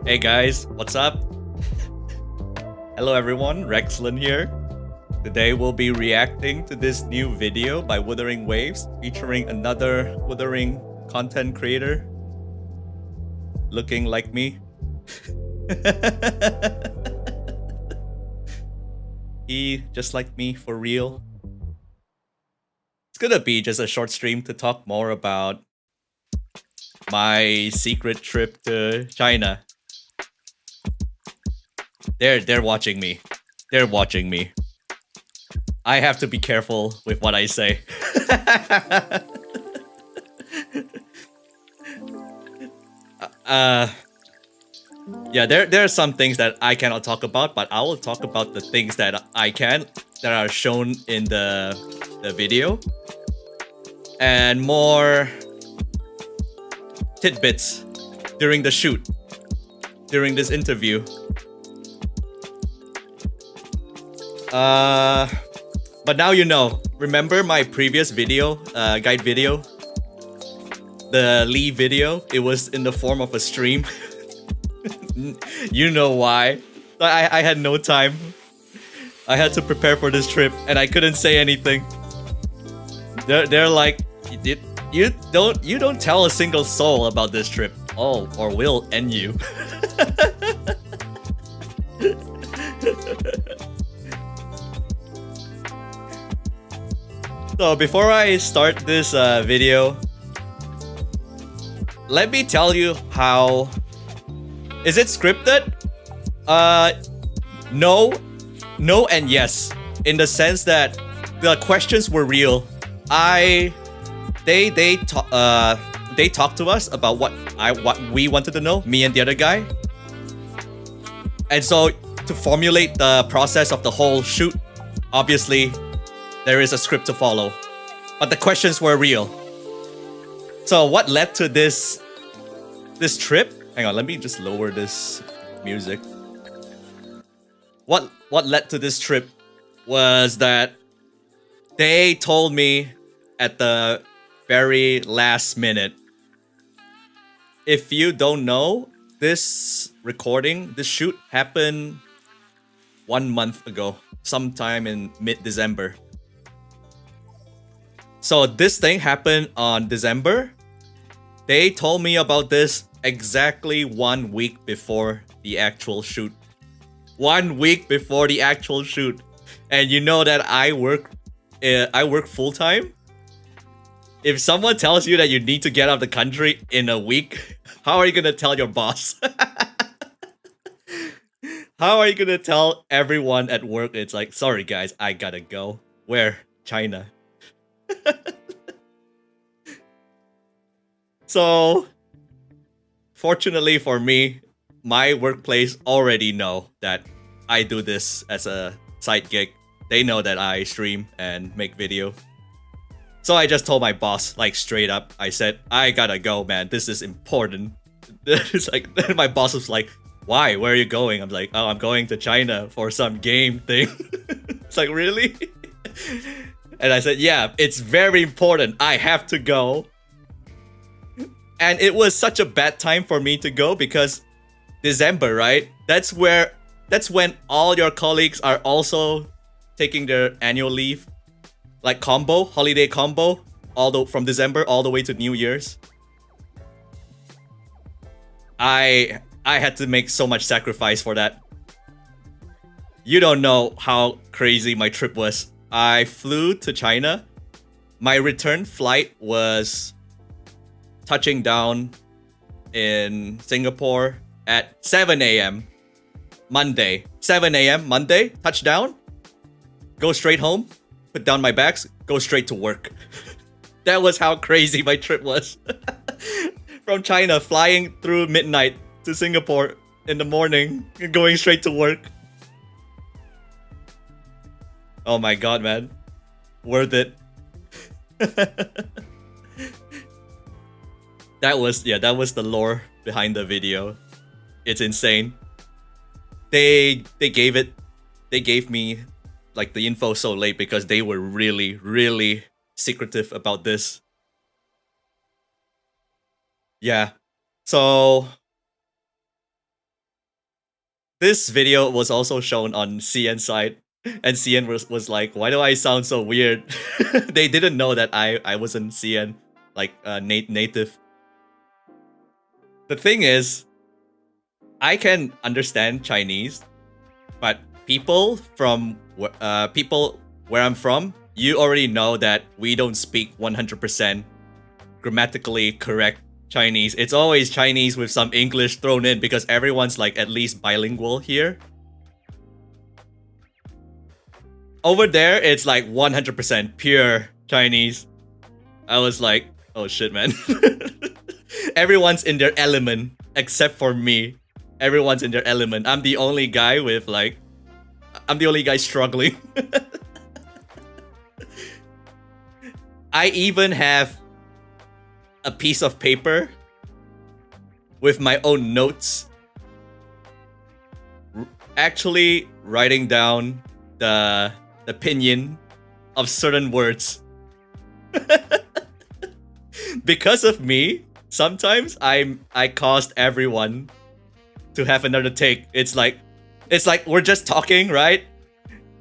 Hey guys, what's up? Hello everyone, Rexlent here. Today we'll be reacting to this new video by Wuthering Waves featuring another Wuthering content creator looking like me. He just like me for real. It's gonna be just a short stream to talk more about my secret trip to China. They're watching me. They're watching me. I have to be careful with what I say. Yeah, there are some things that I cannot talk about, but I will talk about the things that I can, that are shown in the video, and more tidbits during the shoot, during this interview. But now you know. Remember my previous video, guide video? The Lee video? It was in the form of a stream. You know why. I had no time. I had to prepare for this trip and I couldn't say anything. They're like, you don't tell a single soul about this trip. Oh, or we'll end you. So before I start this video, let me tell you how... Is it scripted? No and yes. In the sense that the questions were real. They talked to us about what we wanted to know, me and the other guy. And so to formulate the process of the whole shoot, obviously there is a script to follow, but the questions were real. So what led to this trip? Hang on, let me just lower this music. What led to this trip was that they told me at the very last minute, if you don't know, this recording, this shoot happened 1 month ago, sometime in mid-December. So this thing happened on December. They told me about this exactly 1 week before the actual shoot. 1 week before the actual shoot. And you know that I work full-time. If someone tells you that you need to get out of the country in a week, how are you gonna tell your boss? How are you gonna tell everyone at work? It's like, sorry guys, I gotta go. Where? China. So, fortunately for me, my workplace already know that I do this as a side gig. They know that I stream and make video. So I just told my boss, like straight up, I said, I gotta go, man. This is important. It's like, my boss was like, why? Where are you going? I'm like, oh, I'm going to China for some game thing. It's like, really? And I said, yeah, it's very important. I have to go. And it was such a bad time for me to go because December, right? That's when all your colleagues are also taking their annual leave. Like combo, holiday combo, from December all the way to New Year's. I had to make so much sacrifice for that. You don't know how crazy my trip was. I flew to China. My return flight was touching down in Singapore at 7 a.m. Monday. 7 a.m. Monday, touchdown. Go straight home, put down my bags, go straight to work. That was how crazy my trip was. From China, flying through midnight to Singapore in the morning, and going straight to work. Oh my god, man. Worth it. That was the lore behind the video. It's insane. They gave me like the info so late because they were really secretive about this. Yeah. So This video was also shown on CN side, and CN was like, "Why do I sound so weird?" They didn't know that I wasn't CN, like native. The thing is, I can understand Chinese, but people where I'm from, you already know that we don't speak 100% grammatically correct Chinese. It's always Chinese with some English thrown in because everyone's like at least bilingual here. Over there, it's like 100% pure Chinese. I was like, oh shit, man. Everyone's in their element except for me. Everyone's in their element. I'm the only guy struggling. I even have a piece of paper with my own notes, actually writing down the opinion of certain words. Because of me, sometimes I caused everyone to have another take. It's like we're just talking, right?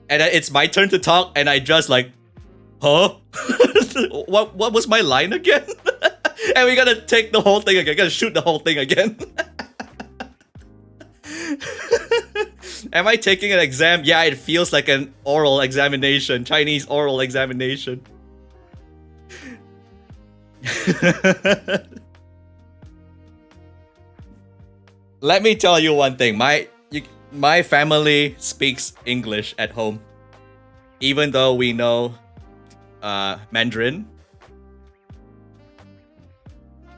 And it's my turn to talk, and I just like, huh? What was my line again? And we gotta take the whole thing again. Gotta shoot the whole thing again. Am I taking an exam? Yeah, it feels like an oral examination. Chinese oral examination. Let me tell you one thing. My family speaks English at home. Even though we know Mandarin.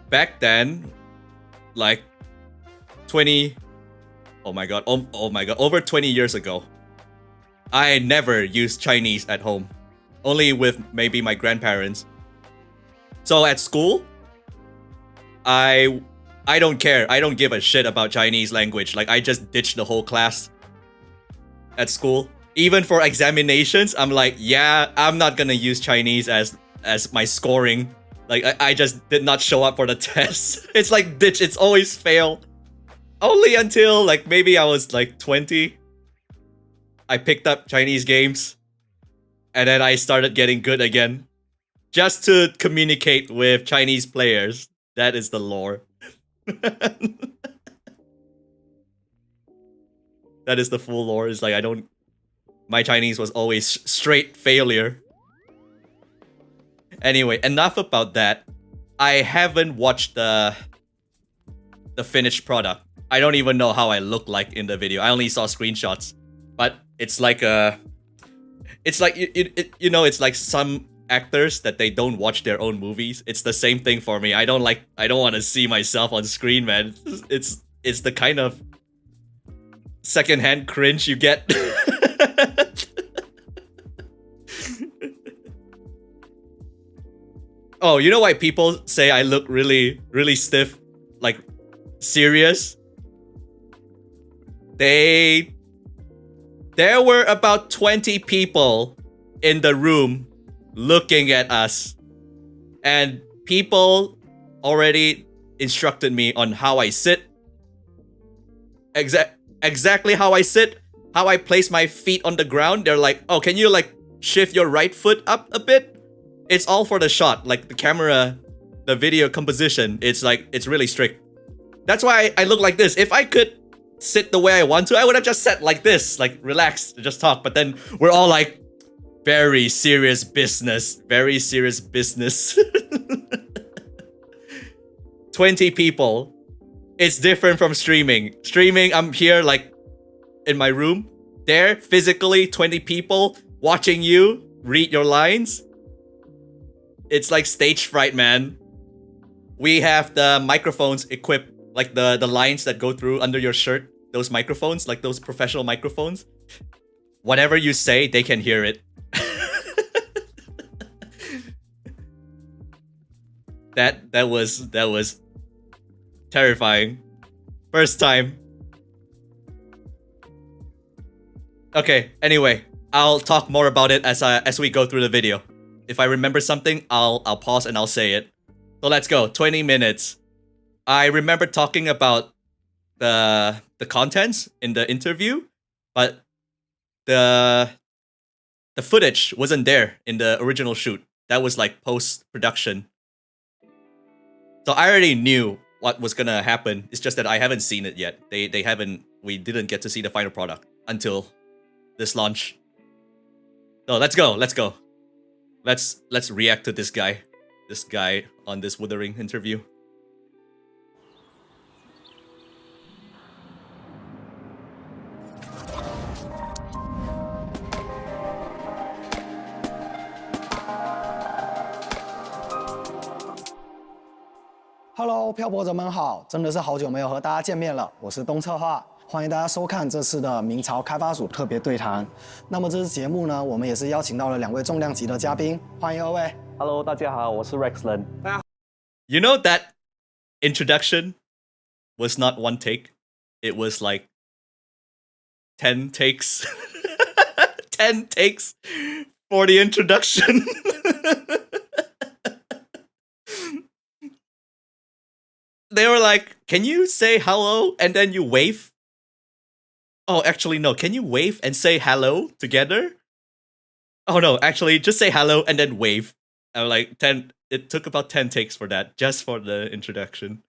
Back then, like 20, oh my god, over 20 years ago, I never used Chinese at home. Only with maybe my grandparents. So at school, I don't care. I don't give a shit about Chinese language. Like, I just ditched the whole class at school. Even for examinations, I'm like, yeah, I'm not gonna use Chinese as my scoring. Like, I just did not show up for the test. It's like ditch. It's always fail. Only until like maybe I was like 20, I picked up Chinese games, and then I started getting good again, just to communicate with Chinese players. That is the lore. That is the full lore. It's like my Chinese was always straight failure. Anyway, enough about that. I haven't watched the finished product. I don't even know how I look like in the video. I only saw screenshots. But it's like it's like some actors that they don't watch their own movies. It's the same thing for me. I don't want to see myself on screen, man. It's the kind of secondhand cringe you get. Oh, you know why people say I look really, really stiff? Like, serious? There were about 20 people in the room looking at us. And people already instructed me on how I sit. Exactly how I sit. How I place my feet on the ground. They're like, oh, can you like shift your right foot up a bit? It's all for the shot, like the camera, the video composition. It's like, it's really strict. That's why I look like this. If I could sit the way I want to, I would have just sat like this, like relaxed, just talk. But then we're all like, very serious business. 20 people. It's different from streaming. Streaming, I'm here like in my room. There, physically, 20 people watching you read your lines. It's like stage fright, man. We have the microphones equipped, like the lines that go through under your shirt. Those microphones, like those professional microphones. Whatever you say, they can hear it. That was terrifying. First time. Okay, anyway, I'll talk more about it as we go through the video. If I remember something, I'll pause and I'll say it. So let's go. 20 minutes. I remember talking about the contents in the interview, but the footage wasn't there in the original shoot. That was like post-production. So I already knew what was gonna happen. It's just that I haven't seen it yet. We didn't get to see the final product until this launch. So let's go. Let's react to this guy on this Wuthering interview. Hello， 漂泊者们好，真的是好久没有和大家见面了，我是东策划，欢迎大家收看这次的明朝开发组特别对谈。那么这次节目呢，我们也是邀请到了2位重量级的嘉宾，欢迎2位。Hello， 大家好，我是 Rexlent。You know that introduction was not one take; it was like 10 takes, 10 takes for the introduction. They were like, can you say hello and then you wave? Oh, actually, no. Can you wave and say hello together? Oh, no. Actually, just say hello and then wave. I'm like, it took about 10 takes for that, just for the introduction.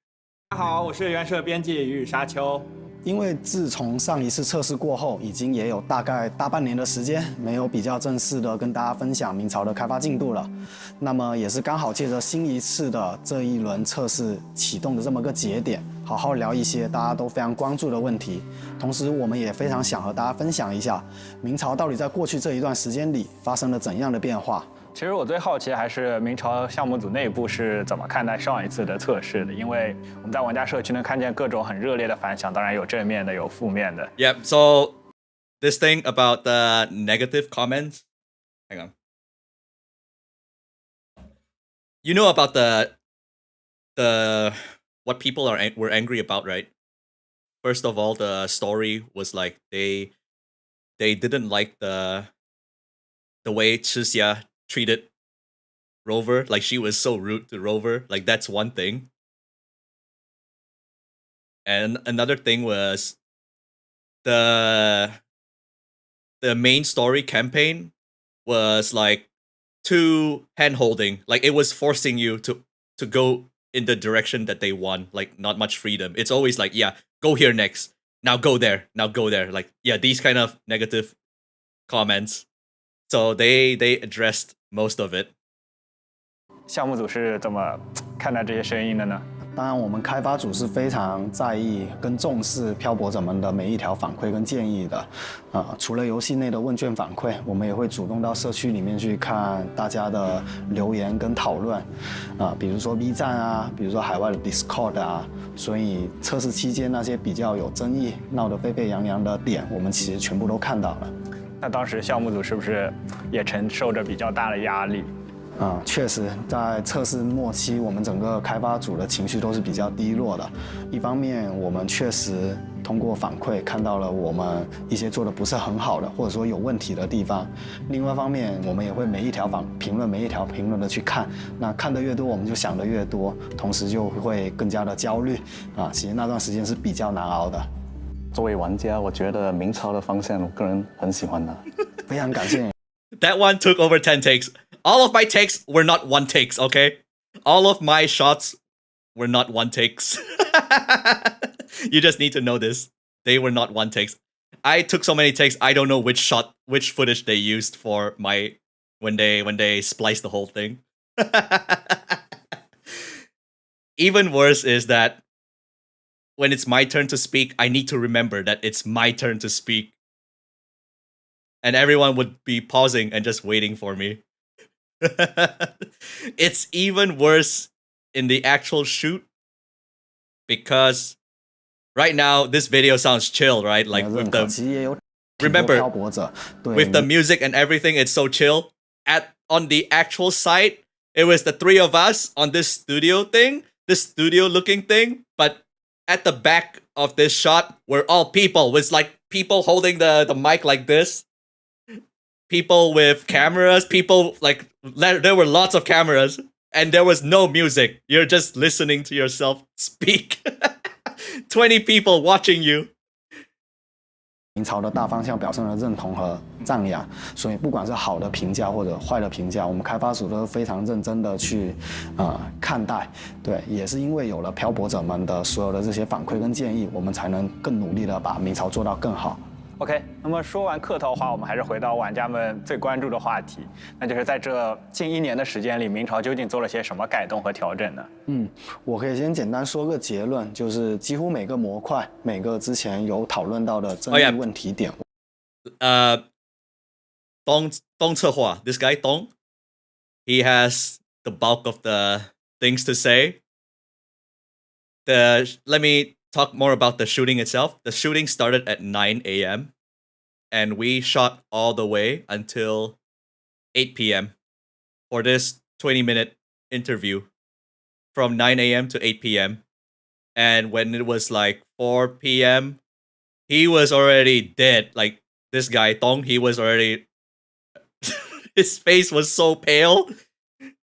大家好，我是原社编辑于沙丘。因为自从上一次测试过后，已经也有大概大半年的时间，没有比较正式的跟大家分享明朝的开发进度了。那么也是刚好借着新一次的这一轮测试启动的这么个节点，好好聊一些大家都非常关注的问题。同时，我们也非常想和大家分享一下，明朝到底在过去这一段时间里发生了怎样的变化。其实我最好奇还是明朝项目组内部是怎么看待上一次的测试的，因为我们在玩家社区能看见各种很热烈的反响，当然有正面的，有负面的。Yeah, so this thing about the negative comments. Hang on. You know about the what people were angry about, right? First of all, the story was like they didn't like the way Chixia treated Rover, like she was so rude to Rover. Like that's one thing. And another thing was the main story campaign was like too hand-holding. Like it was forcing you to go in the direction that they want, like not much freedom. It's always like, yeah, go here next. Now go there. Now go there. Like, yeah, these kind of negative comments. So they addressed most of it. 项目组是怎么看待这些声音的呢？当然，我们开发组是非常在意跟重视漂泊者们的每一条反馈跟建议的。除了游戏内的问卷反馈，我们也会主动到社区里面去看大家的留言跟讨论。比如说 B 站啊，比如说海外的 Discord 啊。所以测试期间那些比较有争议、闹得沸沸扬扬的点，我们其实全部都看到了。那当时项目组是不是也承受着比较大的压力？确实，在测试末期，我们整个开发组的情绪都是比较低落的。一方面，我们确实通过反馈看到了我们一些做的不是很好的，或者说有问题的地方；另外一方面，我们也会每一条评论的去看。那看得越多，我们就想得越多，同时就会更加的焦虑。其实那段时间是比较难熬的。作为玩家，我觉得明朝的方向，我个人很喜欢的。非常感谢。That one took over 10 takes. All of my takes were not one takes, okay? All of my shots were not one takes. You just need to know this. They were not one takes. I took so many takes, I don't know which footage they used for my when they spliced the whole thing. Even worse is that when it's my turn to speak, I need to remember that it's my turn to speak. And everyone would be pausing and just waiting for me. It's even worse in the actual shoot because right now this video sounds chill, right? Like with the remember with the music and everything, it's so chill. On the actual site, it was the 3 of us on this studio looking thing, but at the back of this shot were all people with like people holding the mic like this. People with cameras, people like there were lots of cameras and there was no music. You're just listening to yourself speak. 20 people watching you. 明朝的大方向表现了认同和赞扬，所以不管是好的评价或者坏的评价，我们开发组都非常认真的去看待。对，也是因为有了漂泊者们的所有的这些反馈跟建议，我们才能更努力的把明朝做到更好。OK， 那么说完客套话，我们还是回到玩家们最关注的话题，那就是在这近1年的时间里，明朝究竟做了些什么改动和调整呢？我可以先简单说个结论，就是几乎每个模块、每个之前有讨论到的争议问题点，Dong策划, this guy Dong, he has the bulk of the things to say. Let me talk more about the shooting itself. The shooting started at 9 a.m. and we shot all the way until 8 p.m. for this 20-minute interview from 9 a.m. to 8 p.m. And when it was like 4 p.m., he was already dead. Like this guy, Tong, he was already... his face was so pale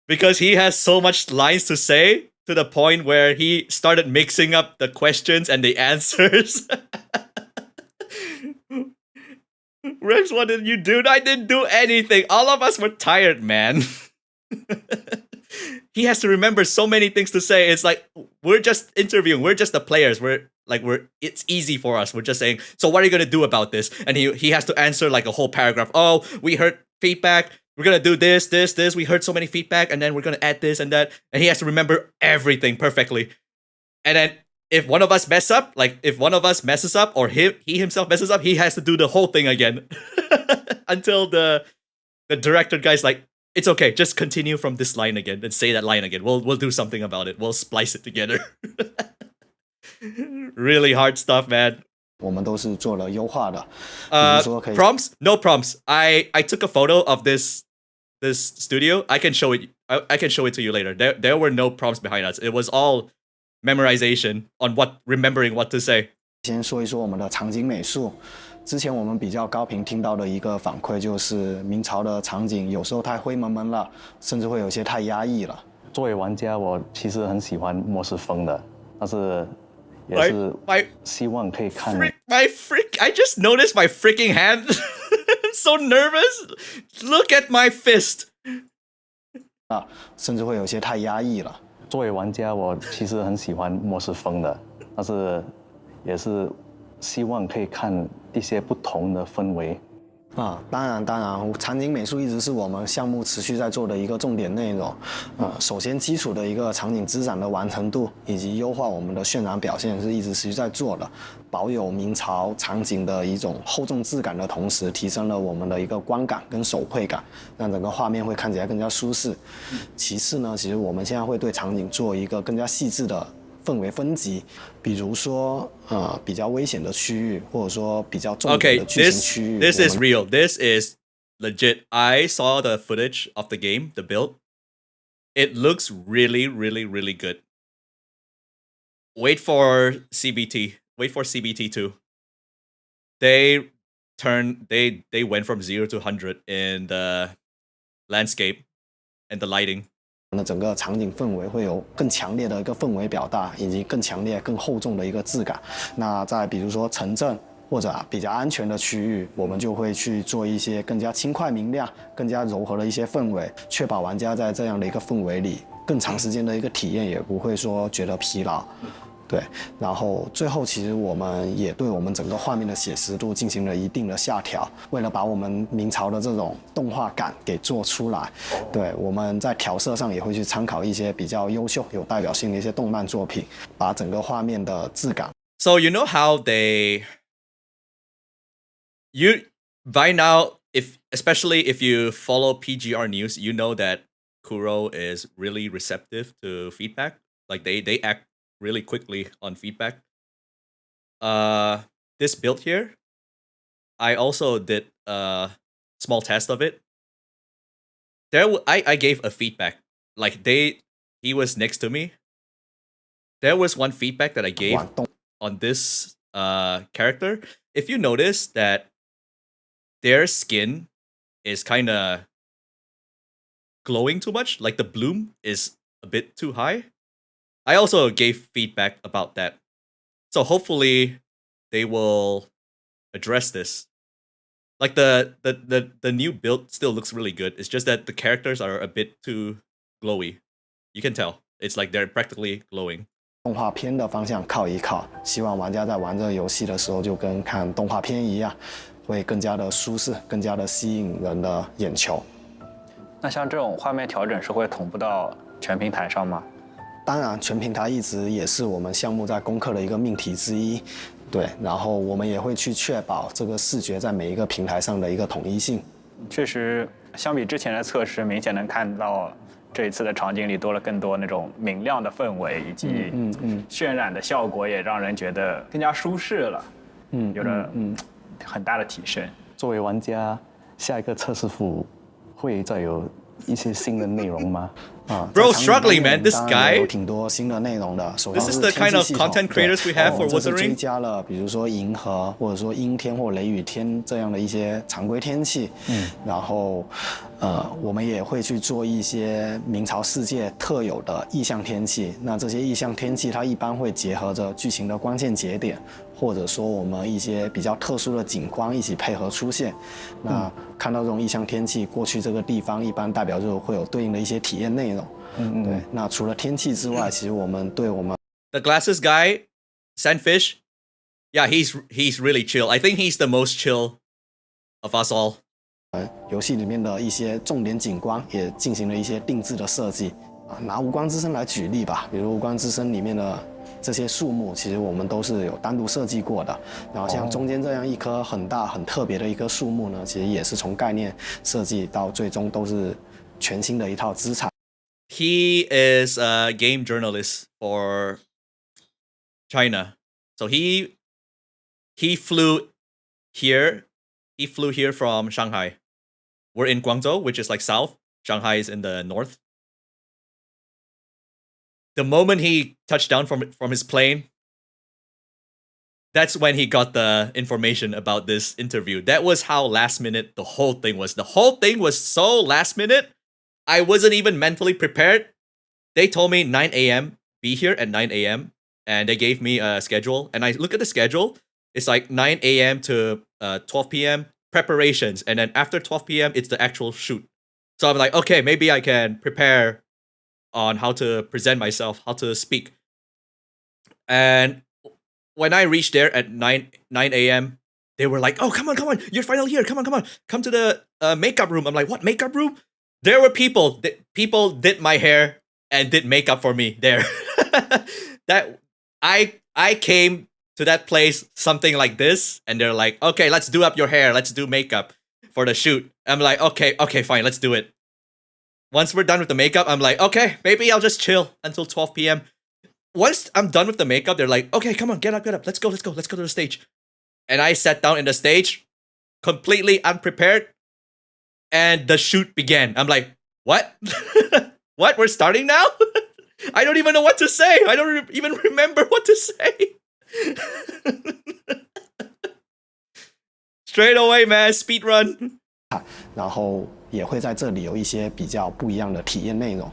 because he has so much lines to say to the point where he started mixing up the questions and the answers. Rex, what did you do? I didn't do anything. All of us were tired, man. He has to remember so many things to say. It's like we're just interviewing. We're just the players. It's easy for us. We're just saying, so what are you gonna do about this? And he has to answer like a whole paragraph. Oh, we heard feedback. We're gonna do this. We heard so many feedback, and then we're gonna add this and that. And he has to remember everything perfectly. And then if one of us messes up, or he himself messes up, he has to do the whole thing again. Until the director guy's like, it's okay, just continue from this line again and say that line again. We'll do something about it. We'll splice it together. Really hard stuff, man. 我们都是做了优化的，比如说可以 prompts, no prompts. I took a photo of this studio. I can show it. I can show it to you later. There were no prompts behind us. It was all memorization on remembering what to say. 先说一说我们的场景美术。之前我们比较高频听到的一个反馈就是明朝的场景有时候太灰蒙蒙了，甚至会有些太压抑了。作为玩家，我其实很喜欢末世风的，但是也是希望可以看。I just noticed my freaking hand. I'm so nervous. Look at my fist. 甚至会有些太压抑了。作为玩家，我其实很喜欢末世风的，但是也是希望可以看一些不同的氛围。当然，场景美术一直是我们项目持续在做的一个重点内容。首先基础的一个场景资产的完成度，以及优化我们的渲染表现是一直持续在做的，保有明朝场景的一种厚重质感的同时，提升了我们的一个观感跟手绘感，让整个画面会看起来更加舒适。其次呢，其实我们现在会对场景做一个更加细致的氛围分级，比如说比较危险的区域，或者说比较重点的剧情区域。This is real. This is legit. I saw the footage of the game, the build. It looks really, really, really good. Wait for CBT. Wait for CBT2. They went from 0 to 100 in the landscape and the lighting. 那整个场景氛围会有更强烈的一个氛围表达，以及更强烈、更厚重的一个质感。那在比如说城镇或者比较安全的区域，我们就会去做一些更加轻快明亮、更加柔和的一些氛围，确保玩家在这样的一个氛围里更长时间的一个体验，也不会说觉得疲劳。对，然后最后其实我们也对我们整个画面的写实度进行了一定的下调，为了把我们明朝的这种动画感给做出来，对，我们在调色上也会去参考一些比较优秀、有代表性的一些动漫作品，把整个画面的质感。So you know how by now, especially if you follow PGR news, you know that Kuro is really receptive to feedback. Like they act really quickly on feedback. This build here, I also did a small test of it. I gave a feedback. Like he was next to me. There was one feedback that I gave on this character. If you notice that their skin is kind of glowing too much, like the bloom is a bit too high. I also gave feedback about that. So hopefully they will address this. Like the new build still looks really good. It's just that the characters are a bit too glowy. You can tell. It's like they're practically glowing. 动画片的方向靠一靠，希望玩家在玩这个游戏的时候就跟看动画片一样，会更加的舒适，更加的吸引人的眼球。那像这种画面调整是会同步到全平台上吗？当然，全平台一直也是我们项目在攻克的一个命题之一。对，然后我们也会去确保这个视觉在每一个平台上的一个统一性。确实，相比之前的测试，明显能看到这一次的场景里多了更多那种明亮的氛围，以及渲染的效果也让人觉得更加舒适了。有了很大的提升。作为玩家，下一个测试服会再有一些新的内容吗？Bro, struggling man, this guy. 有挺多新的内容的。首先 This is the kind of content creators we have for Wuthering. 追加了比如说银河或者说阴天或雷雨天这样的一些常规天气。然后我们也会去做一些明朝世界特有的异象天气。那这些异象天气它一般会结合着剧情的关键节点，或者说我们一些比较特殊的景观一起配合出现。那看到这种异象天气，过去这个地方一般代表就会有对应的一些体验内容。对，那除了天气之外，其实我们对我们 The glasses guy, Sandfish, yeah, he's really chill. I think he's the most chill of us all. 游戏里面的一些重点景观也进行了一些定制的设计。拿无光之声来举例吧，比如无光之声里面的这些树木，其实我们都是有单独设计过的。然后像中间这样一棵很大很特别的一棵树木呢，其实也是从概念设计到最终都是全新的一套资产。He is a game journalist for China. So he flew here. He flew here from Shanghai. We're in Guangzhou, which is like south. Shanghai is in the north. The moment he touched down from his plane, that's when he got the information about this interview. That was how last minute the whole thing was. The whole thing was so last minute. I wasn't even mentally prepared. They told me 9 a.m. be here at 9 a.m. and they gave me a schedule. And I look at the schedule. It's like 9 a.m. to 12 p.m. preparations. And then after 12 p.m. it's the actual shoot. So I'm like, okay, maybe I can prepare on how to present myself, how to speak. And when I reached there at 9 a.m., they were like, oh, come on, you're finally here. Come on. Come to the makeup room. I'm like, what, makeup room? There were people did my hair and did makeup for me there. That I came to that place something like this, and they're like, okay, let's do up your hair, let's do makeup for the shoot. I'm like, okay, fine, let's do it. Once we're done with the makeup, I'm like, okay, maybe I'll just chill until 12 p.m. Once I'm done with the makeup, they're like, okay, come on, get up, let's go to the stage. And I sat down in the stage, completely unprepared, and the shoot began. I'm like, what? What? We're starting now? I don't even know what to say. I don't even remember what to say. Straight away, man, speed run. 然后也会在这里有一些比较不一样的体验内容。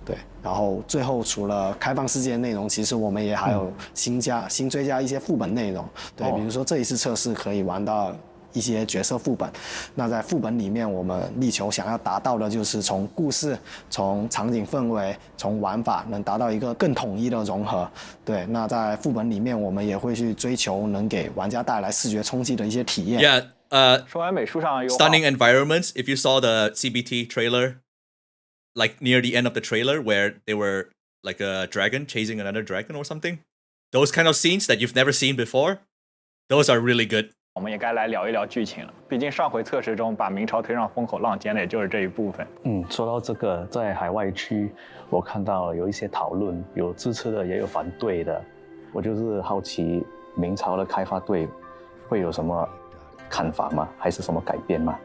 对，然后最后除了开放世界内容，其实我们也还有新追加一些副本内容。对，比如说这一次测试可以玩到一些角色副本。那在副本里面，我们力求想要达到的就是从故事、从场景氛围、从玩法，能达到一个更统一的融合。对，那在副本里面，我们也会去追求能给玩家带来视觉冲击的一些体验。Yeah, 说完美术上有 stunning environments. If you saw the CBT trailer, like near the end of the trailer where they were like a dragon chasing another dragon or something, those kind of scenes that you've never seen before, those are really good. 我们也该来聊一聊剧情了。毕竟上回测试中把明朝推上风口浪尖的，也就是这一部分。说到这个，在海外区，我看到有一些讨论，有支持的，也有反对的。我就是好奇，明朝的开发队会有什么看法吗？还是什么改变吗？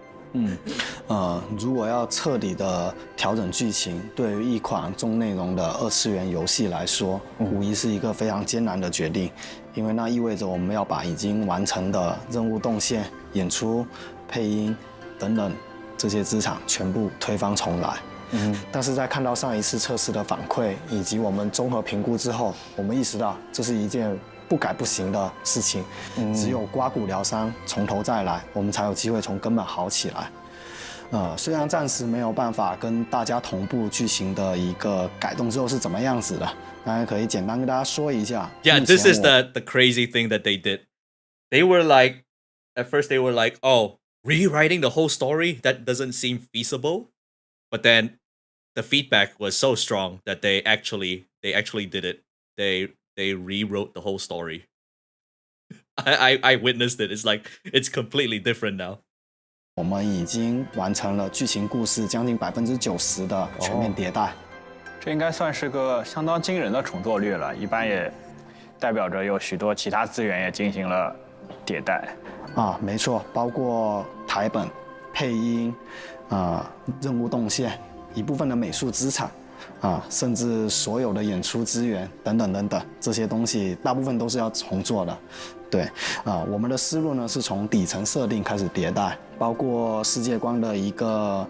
如果要彻底的调整剧情，对于一款重内容的2次元游戏来说，无疑是一个非常艰难的决定，因为那意味着我们要把已经完成的任务动线、演出、配音等等这些资产全部推翻重来。但是在看到上一次测试的反馈以及我们综合评估之后，我们意识到这是一件不改不行的事情，只有刮骨疗伤，从头再来，我们才有机会从根本好起来。虽然暂时没有办法跟大家同步剧情的一个改动之后是怎么样子的，当然可以简单跟大家说一下。Yeah, this is the crazy thing that they did. They were like, at first they were like, oh, rewriting the whole story? That doesn't seem feasible. But then the feedback was so strong that they actually did it. They rewrote the whole story. I witnessed it. It's like, it's completely different now. 我们已经完成了剧情故事将近90%的全面迭代，这应该算是个相当惊人的重做率了。一般也代表着有许多其他资源也进行了迭代。没错，包括台本、配音、任务动线、一部分的美术资产，甚至所有的演出资源等等等等，这些东西大部分都是要重做的。对，我们的思路呢是从底层设定开始迭代，包括世界观的一个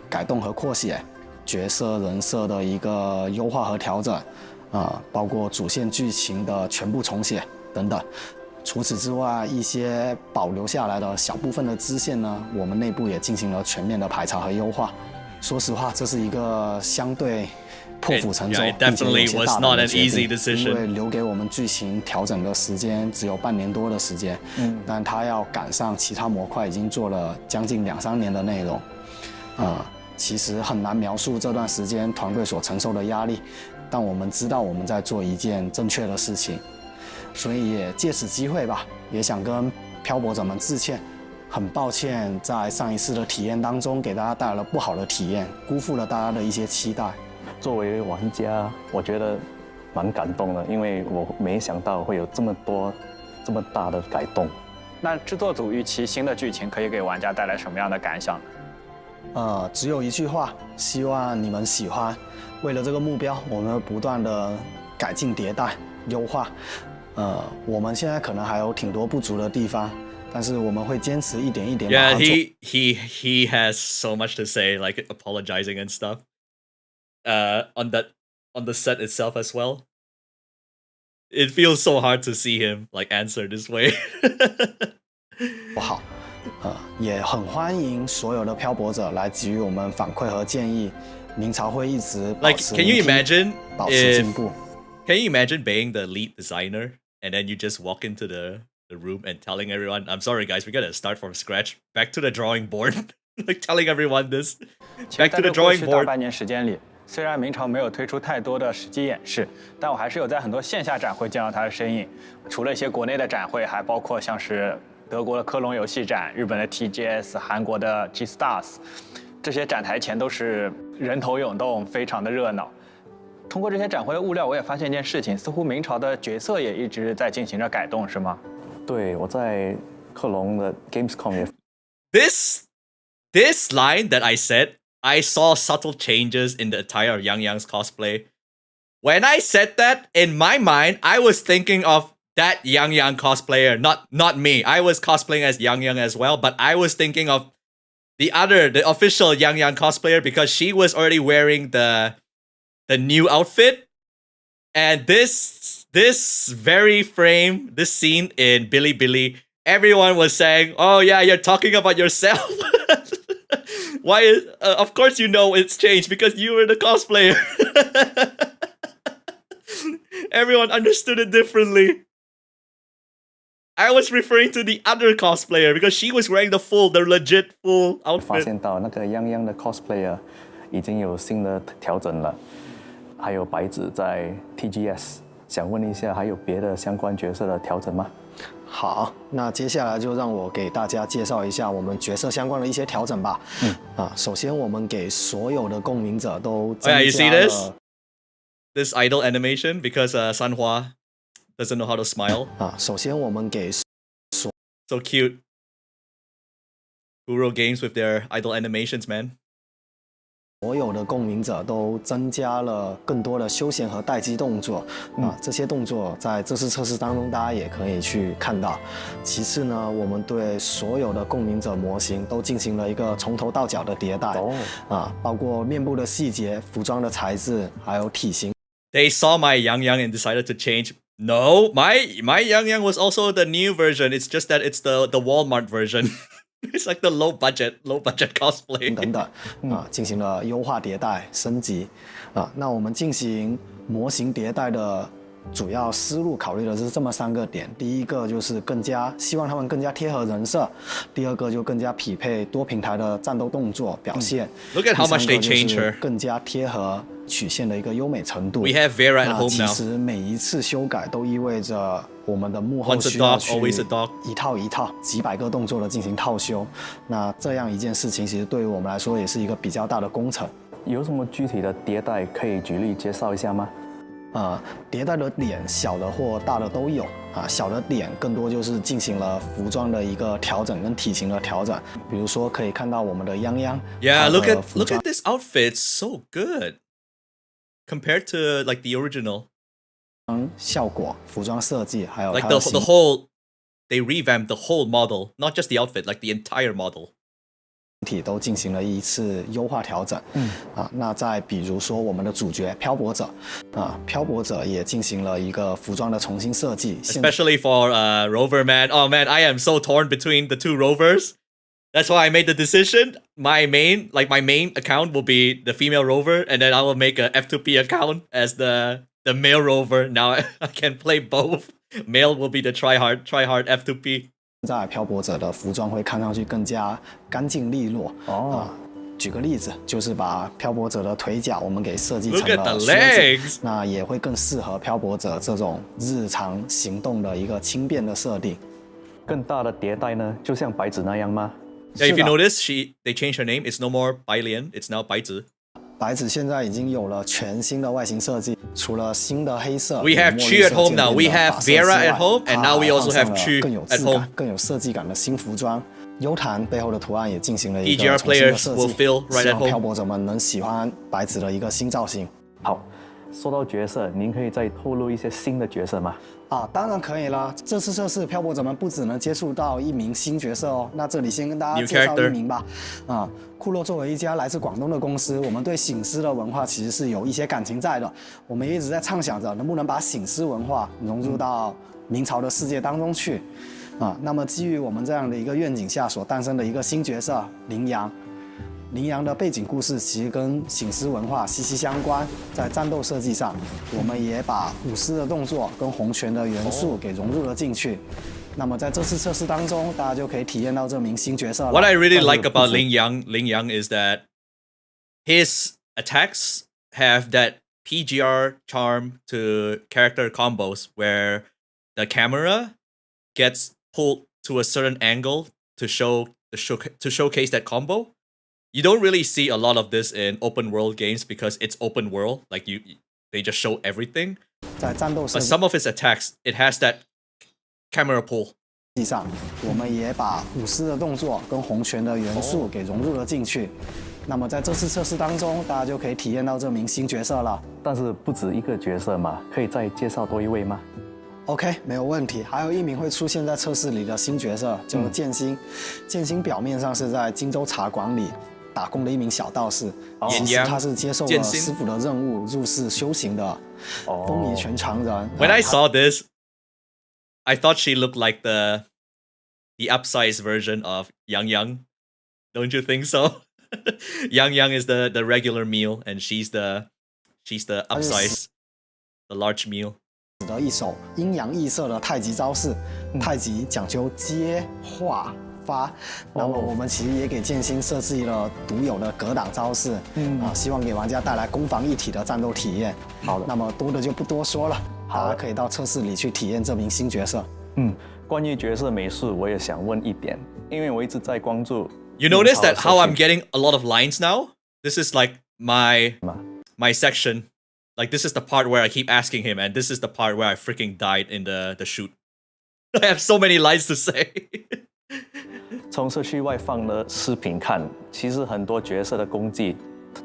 改动和扩写，角色人设的一个优化和调整，包括主线剧情的全部重写等等。除此之外，一些保留下来的小部分的支线呢，我们内部也进行了全面的排查和优化。说实话，这是一个相对破釜沉舟，并且有些大胆的决定，因为留给我们剧情调整的时间只有半年多的时间，但它要赶上其他模块已经做了将近2-3年的内容，其实很难描述这段时间团队所承受的压力，但我们知道我们在做一件正确的事情，所以也借此机会吧，也想跟漂泊者们致歉。很抱歉，在上一次的体验当中给大家带来了不好的体验，辜负了大家的一些期待。作为玩家，我觉得蛮感动的，因为我没想到会有这么多、这么大的改动。那制作组预期新的剧情可以给玩家带来什么样的感想呢？只有一句话，希望你们喜欢。为了这个目标，我们会不断的改进迭代、优化。我们现在可能还有挺多不足的地方。但是我们会坚持一点一点。Yeah, he has so much to say, like apologizing and stuff. On the set itself as well. It feels so hard to see him like answer this way. 不好，也很欢迎所有的漂泊者来给予我们反馈和建议。明朝会一直保持 Can you imagine 保持进步 Can you imagine being the lead designer and then you just walk into the room and telling everyone, I'm sorry guys, we gotta start from scratch, back to the drawing board. Like telling everyone this, back to the drawing board. 大半年时间里，虽然明朝没有推出太多的实际演示，但我还是有在很多线下展会见到他的身影。除了一些国内的展会，还包括像是德国的科隆游戏展、日本的 TGS、韩国的 G Stars， 这些展台前都是人头涌动，非常的热闹。通过这些展会的物料，我也发现一件事情，似乎明朝的角色也一直在进行着改动，是吗？对，我在克隆的 Gamescom 也。This line that I said, I saw subtle changes in the attire of Yang Yang's cosplay. When I said that, in my mind, I was thinking of that Yang Yang cosplayer, not me. I was cosplaying as Yang Yang as well, but I was thinking of the official Yang Yang cosplayer because she was already wearing the new outfit. And this very frame, this scene in Bilibili, everyone was saying, "Oh yeah, you're talking about yourself." Why is of course you know it's changed because you were the cosplayer. Everyone understood it differently. I was referring to the other cosplayer because she was wearing the legit full outfit. 发现到那个泱泱的 cosplayer 已经有新的调整了，还有白纸在 TGS， 想问一下，还有别的相关角色的调整吗？好，那接下来就让我给大家介绍一下我们角色相关的一些调整吧。首先我们给所有的共鸣者都增加了。You see this idle animation because Sanhua doesn't know how to smile. 首先我们给 So cute. Uro Games with their idle animations, man. 所有的共鸣者都增加了更多的休闲和待机动作，这些动作在这次测试当中大家也可以去看到。其次呢，我们对所有的共鸣者模型都进行了一个从头到脚的迭代，包括面部的细节、服装的材质，还有体型。They saw my Yang Yang and decided to change No, my Yang was also the new version. It's just that it's the Walmart version. It's like the low budget cosplay 等等进行了优化迭代升级那我们进行模型迭代的主要思路考虑的是这么3个点，第一个就是希望他们更加贴合人设，第二个就更加匹配多平台的战斗动作表现。Look at how much they changed her. 更加贴合曲线的一个优美程度。 We have Vera at home now. 其实每一次修改都意味着我们的幕后 Once a 需要 dog, 去 always a dog. 一套一套几百个动作的进行套修。那这样一件事情，其实对于我们来说也是一个比较大的工程。有什么具体的迭代可以举例介绍一下吗？迭代的点小的或大的都有小的点更多就是进行了服装的一个调整跟体型的调整，比如说可以看到我们的泱泱。Yeah, look at this outfit, so good compared to like the original. 效果、服装设计，还有 like the whole, they revamped the whole model, not just the outfit, like the entire model. 体都进行了一次优化调整。那再比如说我们的主角漂泊者，漂泊者也进行了一个服装的重新设计。Especially for Rover man. Oh man, I am so torn between the two Rovers. That's why I made the decision. My main account will be the female Rover, and then I will make a F2P account as the male Rover. Now I can play both. Male will be the tryhard F2P. 在漂泊者的服装会看上去更加干净利落。举个例子，就是把漂泊者的腿脚我们给设计成了靴子，那也会更适合漂泊者这种日常行动的一个轻便的设定。更大的迭代呢，就像白子那样吗？ Yeah, if you notice, they changed her name. It's no more Bai Lian. It's now Bai Zi. 白子现在已经有了全新的外形设计，除了新的黑色。We have Chu at home now. We have Vera at home, and now we also have Chu 更有 at 质 home. 感、更有设计感的新服装。优弹背后的图案也进行了一 PGR 个重新的 players 设 will 计， feel right 希 at 望 home. 漂泊者们能喜欢白子的一个新造型。好，说到角色，您可以再透露一些新的角色吗？当然可以了。这次测试，漂泊者们不只能接触到一名新角色哦。那这里先跟大家 New 介绍 character 一名吧。库洛作为一家来自广东的公司，我们对醒狮的文化其实是有一些感情在的。我们一直在畅想着能不能把醒狮文化融入到明朝的世界当中去。那么基于我们这样的一个愿景下所诞生的一个新角色羚羊。羚羊的背景故事其实跟醒狮文化息息相关，在战斗设计上，我们也把舞狮的动作跟洪拳的元素给融入了进去。那么在这次测试当中，大家就可以体验到这名新角色了。What I really like about Ling Yang is that his attacks have that PGR charm to character combos where the camera gets pulled to a certain angle to showcase that combo. You don't really see a lot of this in open world games because it's open world, like they just show everything. 在战斗设 But 计 some of its attacks, it has that camera pull. 上，我们也把舞狮的动作跟洪拳的元素给融入了进去。那么在这次测试当中，大家就可以体验到这名新角色了。但是不止一个角色嘛，可以再介绍多一位吗？ OK， 没有问题。还有一名会出现在测试里的新角色，叫做剑心。剑心表面上是在荆州茶馆里打工的一名小道士，其实他是接受了师傅的任务入世修行的风仪拳传人。When I saw this, I thought she looked like the upsized version of Yang. Don't you think so? Yang is the regular meal, and she's the upsize, the large meal. 使得一手阴阳异色的太极招式，太极讲究接化发，那么我们其实也给剑心设计了独有的格挡招式，希望给玩家带来攻防一体的战斗体验。好的，那么多的就不多说了，大家可以到测试里去体验这名新角色。关于角色美术，我也想问一点，因为我一直在关注。You notice that how I'm getting a lot of lines now? This is like my section. Like, this is the part where I keep asking him, and this is the part where I freaking died in the shoot. I have so many lines to say. 从社区外放的视频看，其实很多角色的攻击、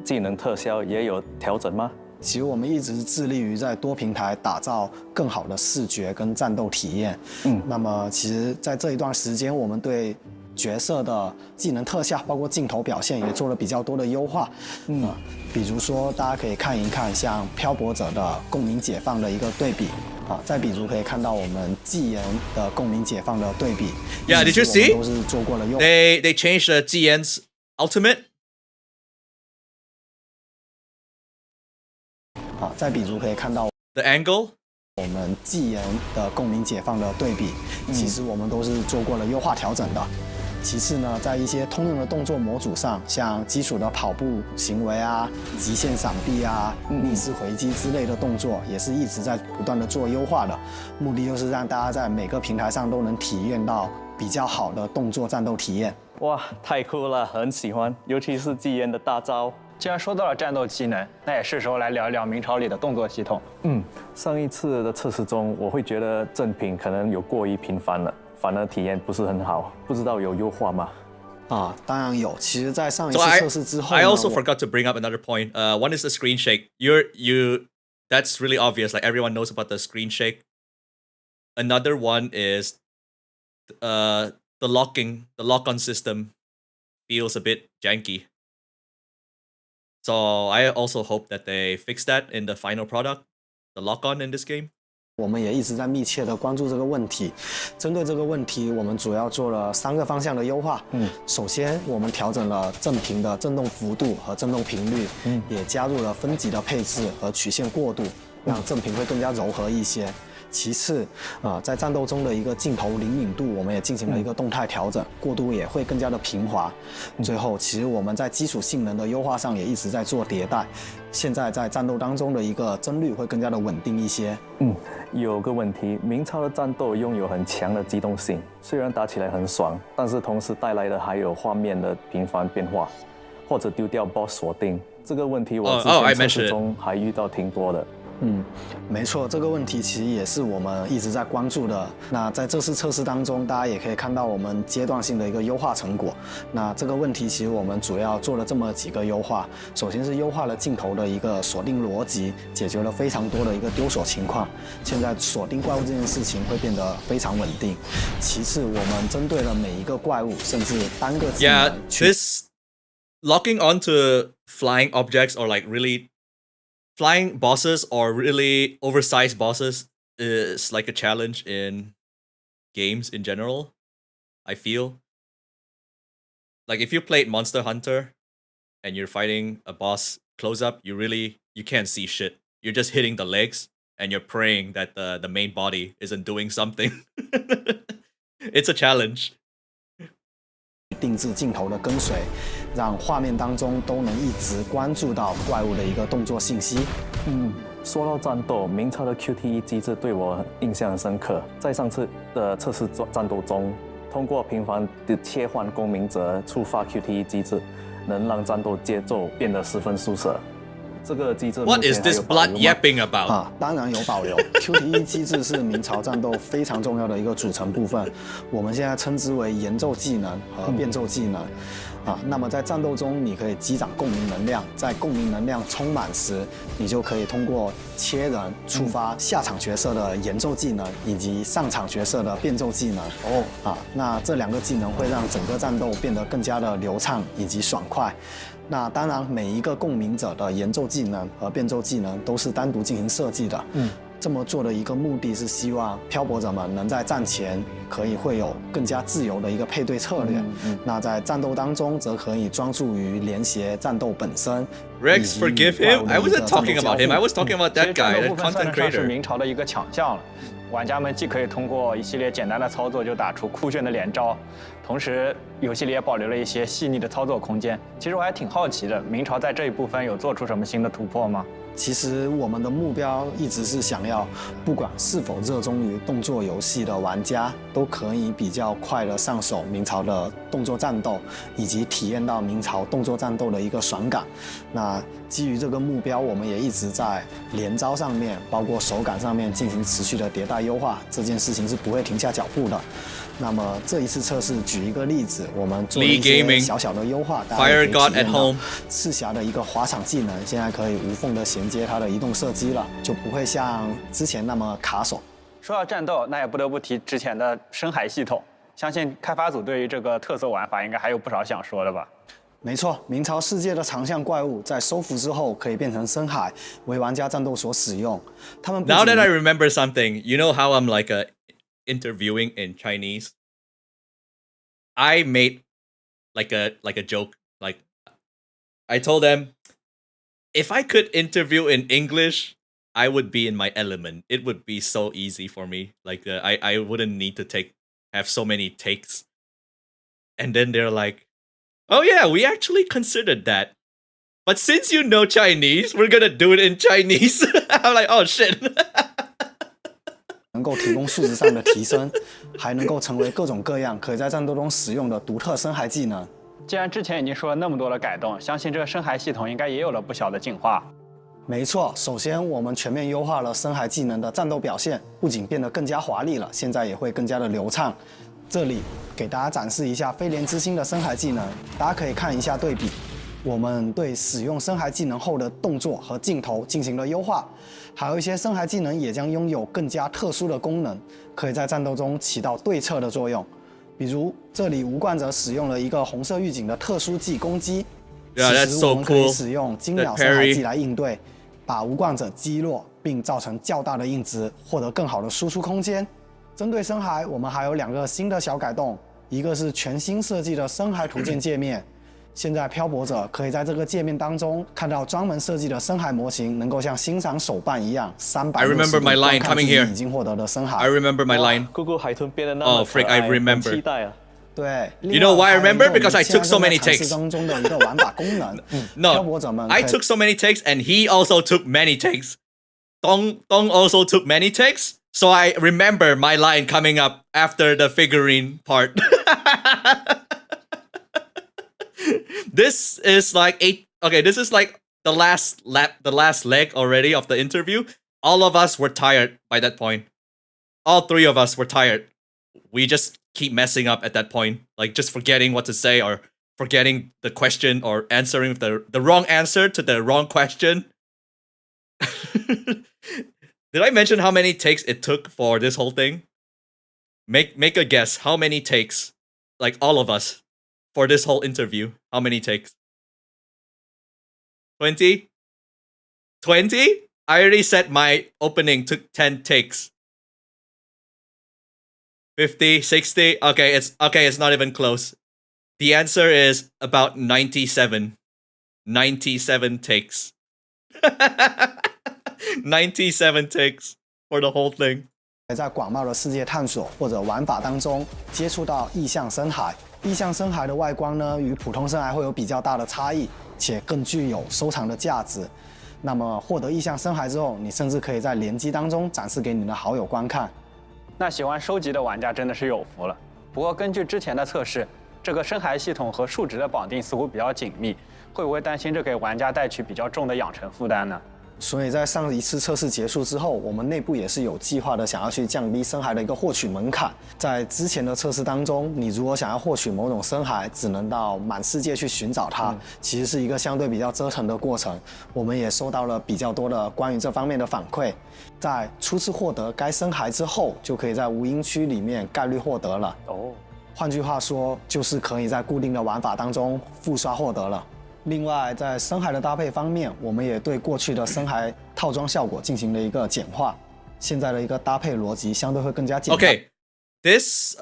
技能特效也有调整吗？其实我们一直致力于在多平台打造更好的视觉跟战斗体验。那么其实在这一段时间，我们对角色的技能特效，包括镜头表现，也做了比较多的优化。比如说大家可以看一看像漂泊者的共鸣解放的一个对比，再比如可以看到我们纪言的共鸣解放的对比。Yeah, did you see? 都是做过了优。They changed the GN's ultimate. 再比如可以看到 The angle. 我们纪言的共鸣解放的对比，其实我们都是做过了优化调整的。其次呢，在一些通用的动作模组上，像基础的跑步行为啊、极限闪避啊、逆势回击之类的动作，也是一直在不断的做优化的。目的就是让大家在每个平台上都能体验到比较好的动作战斗体验。哇，太酷了，很喜欢，尤其是纪言的大招。既然说到了战斗技能，那也是时候来聊一聊明朝里的动作系统。上一次的测试中，我会觉得正品可能有过于频繁了，反而体验不是很好。不知道有优化吗？当然有。其实，在上一次测试之后 I also forgot to bring up another point. One is the screen shake. That's really obvious. Like everyone knows about the screen shake. Another one is the lock-on system feels a bit janky. So I also hope that they fix that in the final product, the lock-on in this game. 我们也一直在密切的关注这个问题。针对这个问题，我们主要做了3个方向的优化。首先，我们调整了正频的震动幅度和震动频率，也加入了分级的配置和曲线过渡，让正频会更加柔和一些。其次，在战斗中的一个镜头灵敏度，我们也进行了一个动态调整，过渡也会更加的平滑。最后，其实我们在基础性能的优化上也一直在做迭代。现在在战斗当中的一个帧率会更加的稳定一些。有个问题，明朝的战斗拥有很强的机动性，虽然打起来很爽，但是同时带来的还有画面的频繁变化，或者丢掉 BOSS 锁定。这个问题我之前测试中还遇到挺多的。没错，这个问题其实也是我们一直在关注的。那在这次测试当中，大家也可以看到我们阶段性的一个优化成果。那这个问题其实我们主要做了这么几个优化。首先是优化了镜头的一个锁定逻辑，解决了非常多的一个丢锁情况。现在锁定怪物这件事情会变得非常稳定。其次，我们针对了每一个怪物，甚至单个技能 this locking onto flying objects or like really flying bosses or really oversized bosses is like a challenge in games in general, I feel. Like if you played Monster Hunter and you're fighting a boss close up, you can't see shit. You're just hitting the legs and you're praying that the main body isn't doing something. It's a challenge. 定制镜头的跟随，让画面当中都能一直关注到怪物的一个动作信息。说到战斗，明朝的 QTE 机制对我印象很深刻。在上次的测试战斗中，通过频繁的切换公民者触发 QTE 机制，能让战斗节奏变得十分舒适。这个机制 What is this blood yapping about? 当然有保留。QTE 机制是明朝战斗非常重要的一个组成部分，我们现在称之为延奏技能和变奏技能。那么在战斗中，你可以积攒共鸣能量，在共鸣能量充满时，你就可以通过切人触发下场角色的延奏技能以及上场角色的变奏技能。那这2个技能会让整个战斗变得更加的流畅以及爽快。那当然，每一个共鸣者的延奏技能和变奏技能都是单独进行设计的。这么做的一个目的是希望漂泊者们能在战前会有更加自由的一个配对策略。那在战斗当中，则可以专注于联携战斗本身。Rex, forgive him. I wasn't talking about him. I was talking about that guy, the content creator. 是明朝的一个强项了。玩家们既可以通过一系列简单的操作就打出酷炫的连招，同时游戏里也保留了一些细腻的操作空间。其实我还挺好奇的，明朝在这一部分有做出什么新的突破吗？其实我们的目标一直是想要，不管是否热衷于动作游戏的玩家，都可以比较快的上手明朝的动作战斗，以及体验到明朝动作战斗的一个爽感。那基于这个目标，我们也一直在连招上面，包括手感上面进行持续的迭代优化，这件事情是不会停下脚步的。那么这一次测试，举一个例子，我们做一些小小的优化，大家可以体验到赤霞的一个滑场技能，现在可以无缝的衔接它的移动射击了，就不会像之前那么卡手。说到战斗，那也不得不提之前的深海系统，相信开发组对于这个特色玩法应该还有不少想说的吧？没错，明朝世界的长相怪物在收服之后可以变成深海，为玩家战斗所使用。他们 Now that I remember something, you know how I'm like interviewing in Chinese? I made like a joke. Like I told them, if I could interview in English, I would be in my element. It would be so easy for me. Like I wouldn't need to have so many takes. And then they're like, oh yeah, we actually considered that. But since you know Chinese, we're gonna do it in Chinese. I'm like, oh shit. 能够提供数值上的提升，还能够成为各种各样可以在战斗中使用的独特深海技能。既然之前已经说了那么多的改动，相信这个深海系统应该也有了不小的进化。没错，首先我们全面优化了深海技能的战斗表现，不仅变得更加华丽了，现在也会更加的流畅。这里给大家展示一下飞廉之星的深海技能，大家可以看一下对比。我们对使用深海技能后的动作和镜头进行了优化，还有一些深海技能也将拥有更加特殊的功能，可以在战斗中起到对策的作用。比如这里无冠者使用了一个红色预警的特殊技攻击，其实我们可以使用惊鸟深海技来应对，把无冠者击落，并造成较大的硬值，获得更好的输出空间。针对深海，我们还有2个新的小改动，一个是全新设计的深海图鉴界面。现在漂泊者可以在这个界面当中看到专门设计的深海模型，能够像欣赏手办一样360度观看自己已经获得的深海。I remember my line. 哥哥海豚变得那么可爱， freak, I remember. 很期待啊。对 You know why I remember? Because I took so many takes. 当中的一个玩法功能。No, 漂泊者们 I took so many takes, and he also took many takes. Dong also took many takes, so I remember my line coming up after the figurine part. This is like this is like the last leg already of the interview. All of us were tired by that point. All 3 of us were tired. We just keep messing up at that point, like just forgetting what to say or forgetting the question or answering the wrong answer to the wrong question. Did I mention how many takes it took for this whole thing? Make a guess. How many takes? Like all of us. For this whole interview, how many takes? 20? 20? I already said my opening took 10 takes. 50, 60? Okay, it's not even close. The answer is about 97. 97 takes. 97 takes for the whole thing. 在广袤的世界探索或者玩法当中接触到异象深海。异象深海的外观呢，与普通深海会有比较大的差异，且更具有收藏的价值。那么获得异象深海之后，你甚至可以在联机当中展示给你的好友观看。那喜欢收集的玩家真的是有福了。不过根据之前的测试，这个深海系统和数值的绑定似乎比较紧密，会不会担心这给玩家带去比较重的养成负担呢？所以在上一次测试结束之后，我们内部也是有计划的，想要去降低深海的一个获取门槛。在之前的测试当中，你如果想要获取某种深海，只能到满世界去寻找它，其实是一个相对比较折腾的过程。我们也收到了比较多的关于这方面的反馈。在初次获得该深海之后，就可以在无垠区里面概率获得了。换句话说，就是可以在固定的玩法当中复刷获得了。另外，在深海的搭配方面，我们也对过去的深海套装效果进行了一个简化。现在的一个搭配逻辑相对会更加简单。Okay, this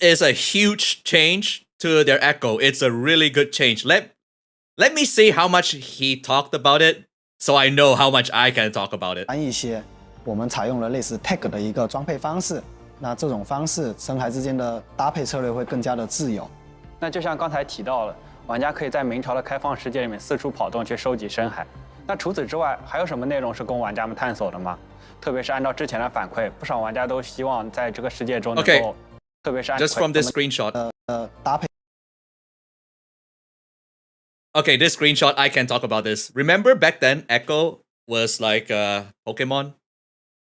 is a huge change to their Echo. It's a really good change. Let me see how much he talked about it, so I know how much I can talk about it. 一些，我们采用了类似 tag 的一个装配方式。那这种方式，深海之间的搭配策略会更加的自由。那就像刚才提到了。玩家可以在明朝的开放世界里面四处跑动去收集深海。那除此之外，还有什么内容是供玩家们探索的吗？特别是按照之前的反馈，不少玩家都希望在这个世界中能够，特别是按 just from this screenshot. 搭配。Okay, this screenshot I can talk about this. Remember back then, Echo was like a Pokemon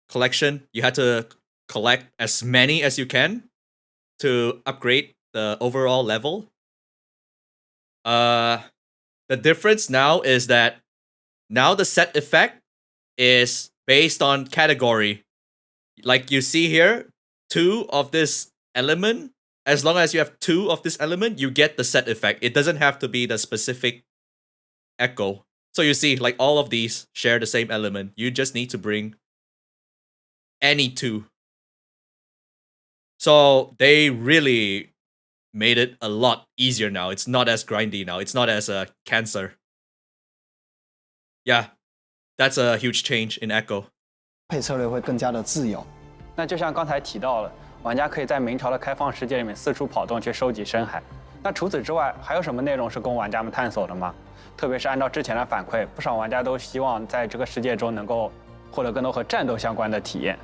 collection. You had to collect as many as you can to upgrade the overall level. The difference now is that now the set effect is based on category. Like you see here, 2 of this element as long as you have 2 of this element, you get the set effect. It doesn't have to be the specific echo. So you see, like all of these share the same element. You just need to bring any 2. So they really made it a lot easier now. It's not as grindy now. It's not as a cancer. Yeah, that's a huge change in echo. 配策略会更加的自由。那就像刚才提到了，玩家可以在明朝的开放世界里面四处跑动去收集深海。那除此之外，还有什么内容是供玩家们探索的吗？特别是按照之前的反馈，不少玩家都希望在这个世界中能够获得更多和战斗相关的体验。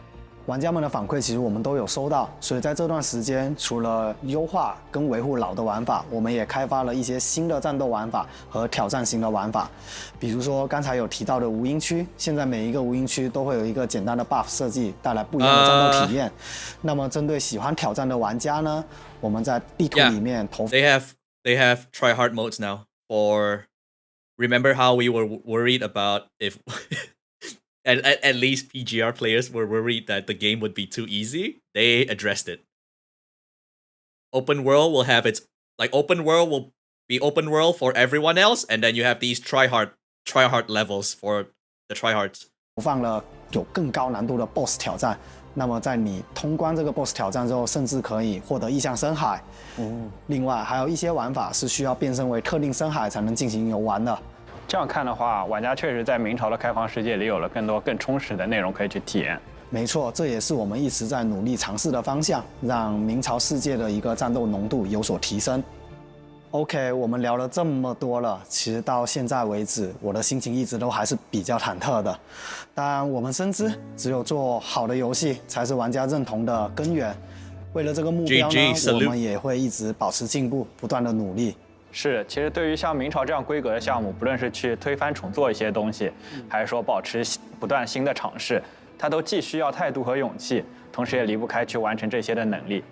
玩家们的反馈其实我们都有收到，所以在这段时间，除了优化跟维护老的玩法，我们也开发了一些新的战斗玩法和挑战型的玩法。比如说刚才有提到的无音区，现在每一个无音区都会有一个简单的 buff 设计，带来不一样的战斗体验。那么针对喜欢挑战的玩家呢，我们在地图里面投。They have try hard modes now. For remember how we were worried about if. At least PGR players were worried that the game would be too easy. They addressed it. Open world will have its open world will be open world for everyone else, and then you have these try hard levels for the tryhards. 放了有更高难度的 BOSS 挑战。那么在你通关这个 BOSS 挑战之后，甚至可以获得异象深海。另外还有一些玩法是需要变身为特定深海才能进行游玩的。这样看的话，玩家确实在明朝的开放世界里有了更多更充实的内容可以去体验。没错，这也是我们一直在努力尝试的方向，让明朝世界的一个战斗浓度有所提升。OK， 我们聊了这么多了，其实到现在为止，我的心情一直都还是比较忐忑的。但我们深知，只有做好的游戏才是玩家认同的根源。为了这个目标呢，我们也会一直保持进步，不断的努力。是，其实对于像明朝这样规格的项目，不论是去推翻重做一些东西，还是说保持不断新的尝试，它都既需要态度和勇气，同时也离不开去完成这些的能力，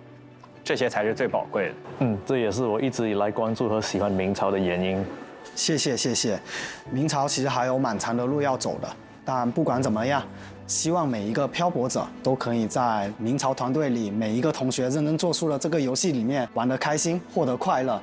这些才是最宝贵的。这也是我一直以来关注和喜欢明朝的原因。谢谢。明朝其实还有蛮长的路要走的，但不管怎么样，希望每一个漂泊者都可以在明朝团队里每一个同学认真做出了这个游戏里面玩得开心，获得快乐。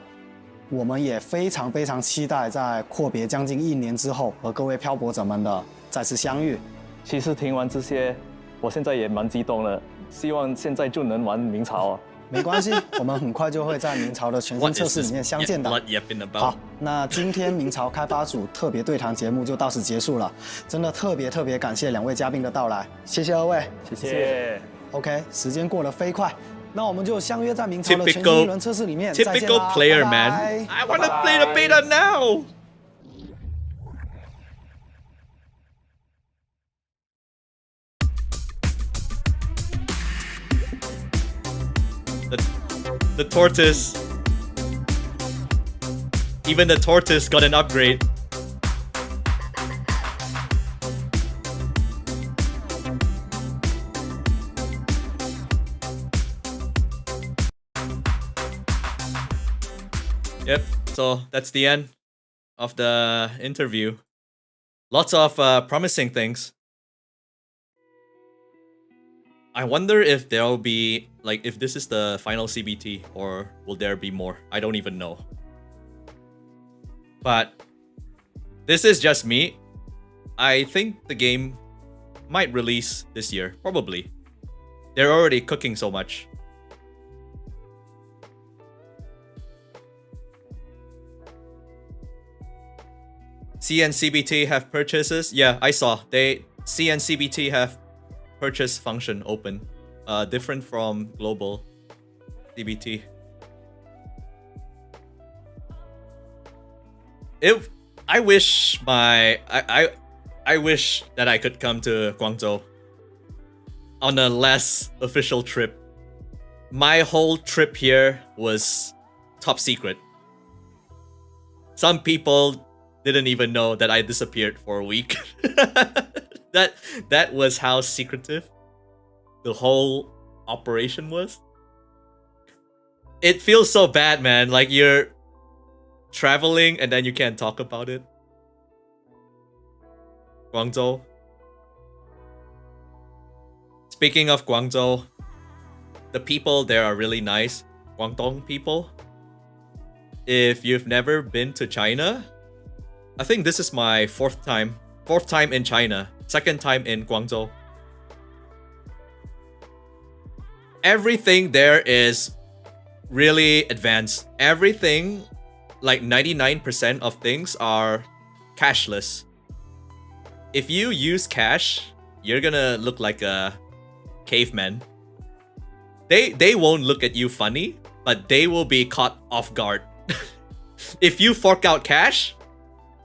我们也非常期待在阔别将近1年之后和各位漂泊者们的再次相遇。其实听完这些，我现在也蛮激动了，希望现在就能玩明朝啊。没关系，我们很快就会在明朝的全新测试里面相见的。好，那今天明朝开发组特别对谈节目就到此结束了，真的特别感谢2位嘉宾的到来，谢谢2位，谢谢。OK， 时间过得飞快。那我们就相约在明朝的全新一轮测试里面再见啦。Typical player, man. I want to play the beta now. The tortoise. Even the tortoise got an upgrade. Yep, so that's the end of the interview. Lots of promising things. I wonder if there'll be, if this is the final CBT or will there be more? I don't even know. But this is just me. I think the game might release this year, probably. They're already cooking so much. C and CBT have purchases. Yeah, I saw. C and CBT have purchase function open. Different from global CBT. I wish I wish that I could come to Guangzhou on a less official trip. My whole trip here was top secret. Some people didn't even know that I disappeared for a week. That was how secretive the whole operation was. It feels so bad, man. Like you're traveling and then you can't talk about it. Guangzhou. Speaking of Guangzhou, the people there are really nice. Guangdong people. If you've never been to China, I think this is my fourth time in China, second time in Guangzhou. Everything there is really advanced. Everything, like 99% of things are cashless. If you use cash, you're gonna look like a caveman. They won't look at you funny, but they will be caught off guard. If you fork out cash,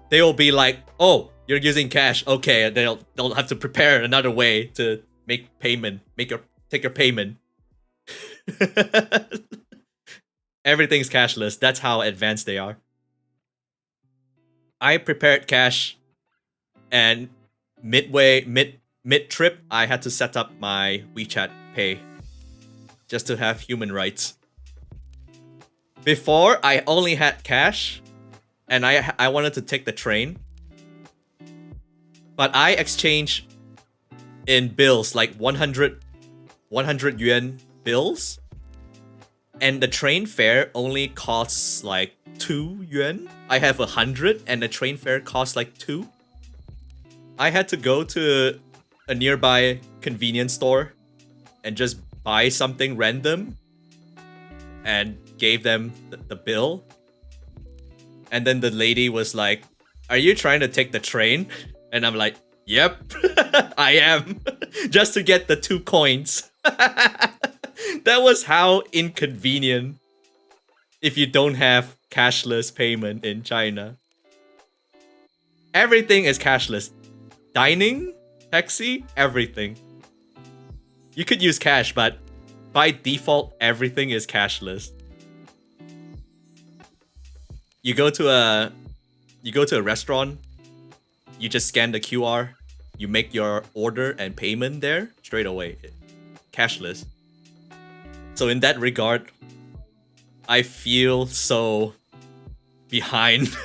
they will be like, "Oh, you're using cash. Okay." They'll have to prepare another way to make payment, take your payment. Everything's cashless. That's how advanced they are. I prepared cash, and mid trip, I had to set up my WeChat Pay just to have human rights. Before, I only had cash, and I wanted to take the train, but I exchanged in bills, like 100 yuan bills, and the train fare only costs like 2 yuan. I have 100 and the train fare costs like 2. I had to go to a nearby convenience store and just buy something random and gave them the bill. And then the lady was like, "Are you trying to take the train?" And I'm like, "Yep, I am." Just to get the 2 coins. That was how inconvenient if you don't have cashless payment in China. Everything is cashless. Dining, taxi, everything. You could use cash, but by default, everything is cashless. You go to a restaurant, you just scan the QR, you make your order and payment there straight away. Cashless. So in that regard, I feel so behind.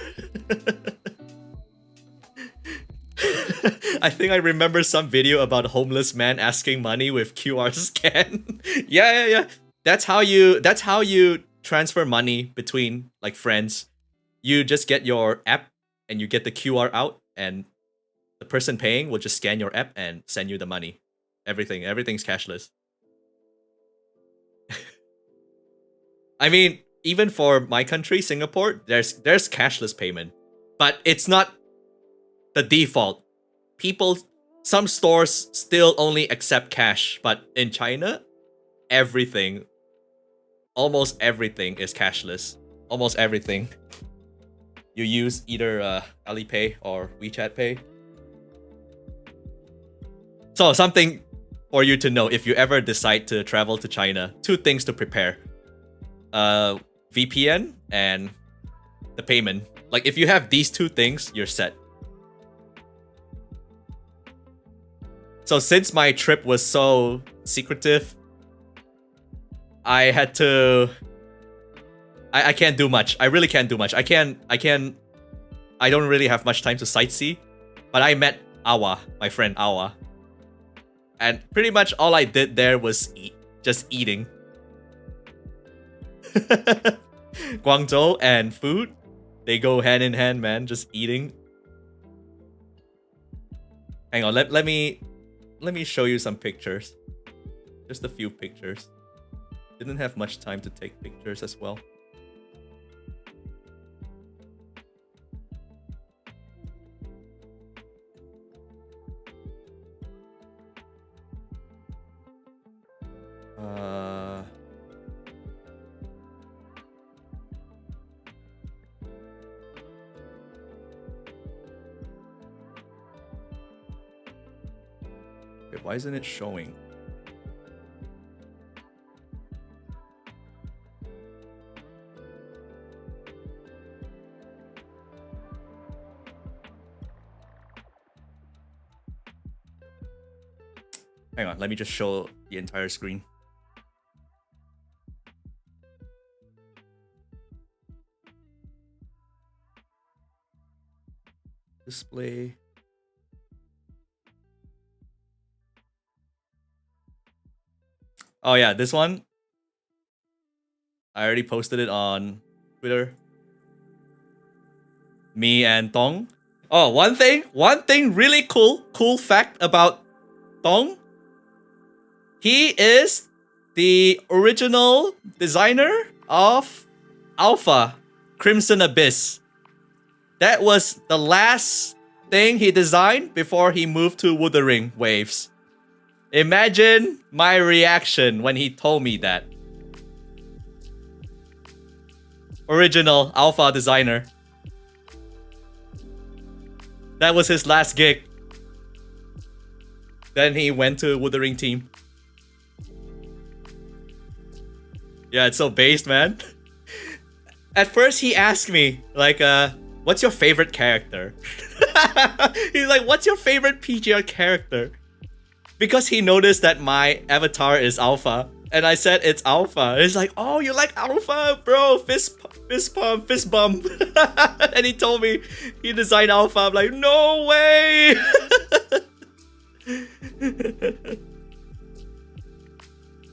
I think I remember some video about a homeless man asking money with QR scan. Yeah. That's how you transfer money between like friends. You just get your app and you get the QR out, and the person paying will just scan your app and send you the money. Everything's cashless. I mean, even for my country, Singapore, there's cashless payment, but it's not the default. Some stores still only accept cash, but in China, almost everything is cashless. Almost everything. You use either Alipay or WeChat Pay. So something for you to know if you ever decide to travel to China. 2 things to prepare. VPN and the payment. Like if you have these 2 things, you're set. So since my trip was so secretive, I had to... I can't do much. I really can't do much. I don't really have much time to sightsee. But I met Awa, my friend Awa. And pretty much all I did there was eat. Just eating. Guangzhou and food, they go hand in hand, man. Just eating. Hang on, let me show you some pictures. Just a few pictures. Didn't have much time to take pictures as well. Wait, why isn't it showing? Hang on, let me just show the entire screen. Display. Oh yeah, this one. I already posted it on Twitter. Me and Tong. Oh, one thing really cool fact about Tong. He is the original designer of Alpha Crimson Abyss. That was the last thing he designed before he moved to Wuthering Waves. Imagine my reaction when he told me that. Original Alpha designer. That was his last gig. Then he went to Wuthering team. Yeah, it's so based, man. At first, he asked me, like, what's your favorite character? He's like, what's your favorite PGR character? Because he noticed that my avatar is Alpha. And I said it's Alpha. He's like, oh, you like Alpha? Bro, fist pump, fist bump. And he told me he designed Alpha. I'm like, no way!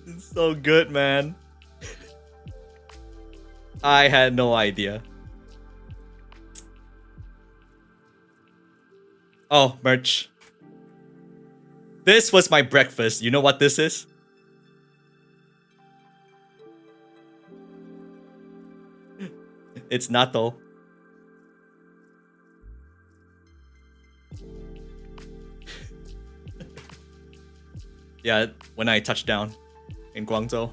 It's so good, man. I had no idea. Oh, merch. This was my breakfast. You know what this is? It's natto. Yeah, when I touched down in Guangzhou.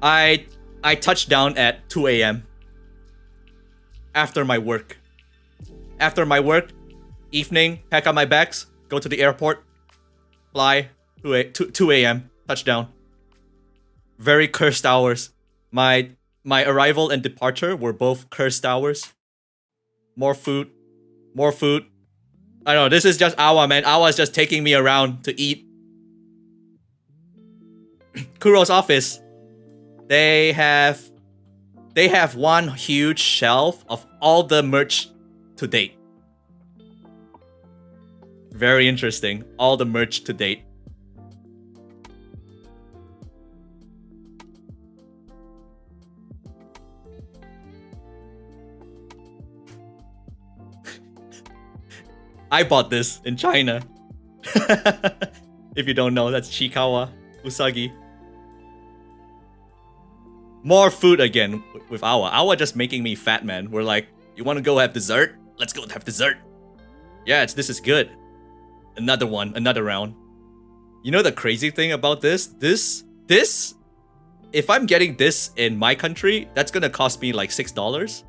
I touched down at 2 a.m. After my work. After my work, evening, pack up my bags, go to the airport, fly, 2 a.m., touchdown. Very cursed hours. My arrival and departure were both cursed hours. More food. I don't know, this is just Awa, man. Awa's just taking me around to eat. Kuro's office. They have one huge shelf of all the merch to date. Very interesting. All the merch to date. I bought this in China. If you don't know, that's Chikawa Usagi. More food again with Awa. Awa just making me fat, man. We're like, you want to go have dessert? Let's go have dessert. Yeah, this is good. Another one, another round. You know the crazy thing about this? This, if I'm getting this in my country, that's gonna cost me like $6.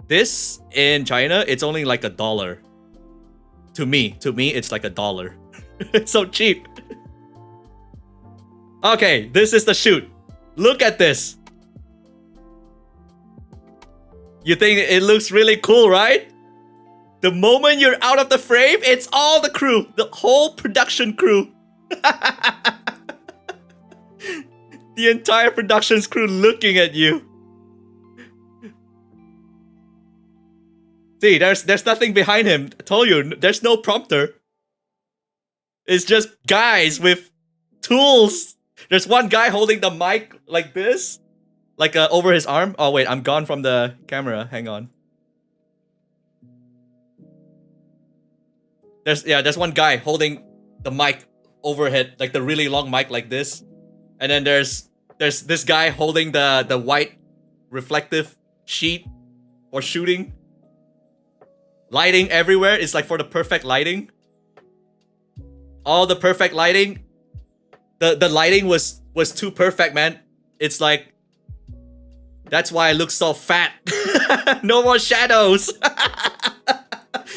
This in China, it's only like $1. To me, it's like $1. It's so cheap. Okay, this is the shoot. Look at this. You think it looks really cool, right? The moment you're out of the frame, it's all the crew, the whole production crew. The entire production's crew looking at you. See, there's nothing behind him. I told you, there's no prompter. It's just guys with tools. There's one guy holding the mic like this, like over his arm. Oh wait, I'm gone from the camera. Hang on. There's one guy holding the mic overhead, like the really long mic like this. And then there's this guy holding the white reflective sheet for shooting. Lighting everywhere is like for the perfect lighting. All the perfect lighting. The lighting was too perfect, man. It's like, that's why I look so fat. No more shadows.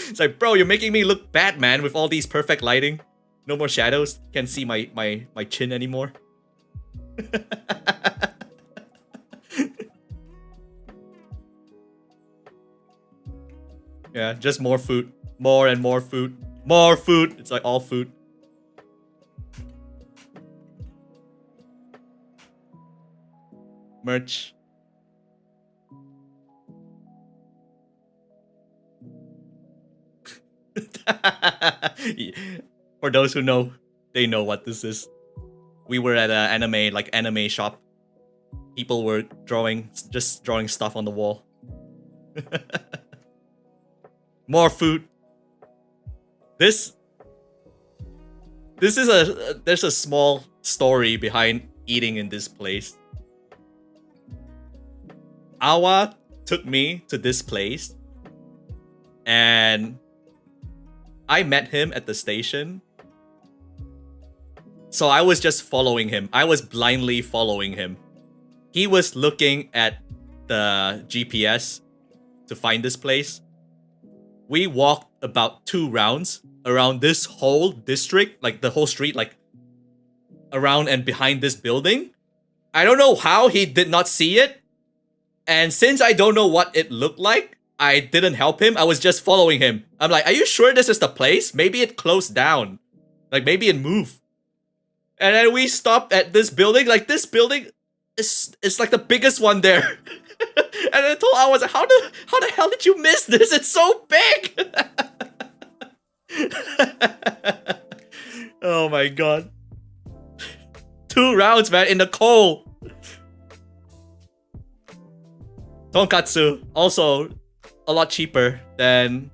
It's like, bro, you're making me look bad, man, with all these perfect lighting. No more shadows. Can't see my chin anymore. Yeah, just more food. More and more food. More food. It's like all food. Merch. For those who know, they know what this is. We were at an anime shop people were just drawing stuff on the wall. More food. There's a small story behind eating in this place. Awa took me to this place, and I met him at the station. So I was just following him. I was blindly following him. He was looking at the GPS to find this place. We walked about 2 rounds around this whole district, like the whole street, like around and behind this building. I don't know how he did not see it. And since I don't know what it looked like, I didn't help him. I was just following him. I'm like, are you sure this is the place? Maybe it closed down. Like maybe it moved. And then we stopped at this building. Like this building is like the biggest one there. And I told I was like, how the hell did you miss this? It's so big. Oh my god. 2 rounds, man, in the cold. Tonkatsu, also a lot cheaper than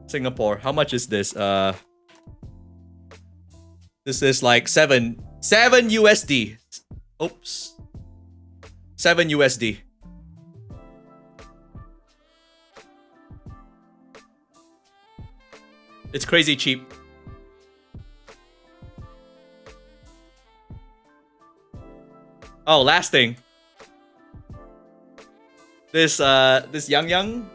Singapore. How much is this? This is like 7 USD. Oops. 7 USD. It's crazy cheap. Oh, last thing. This Yang.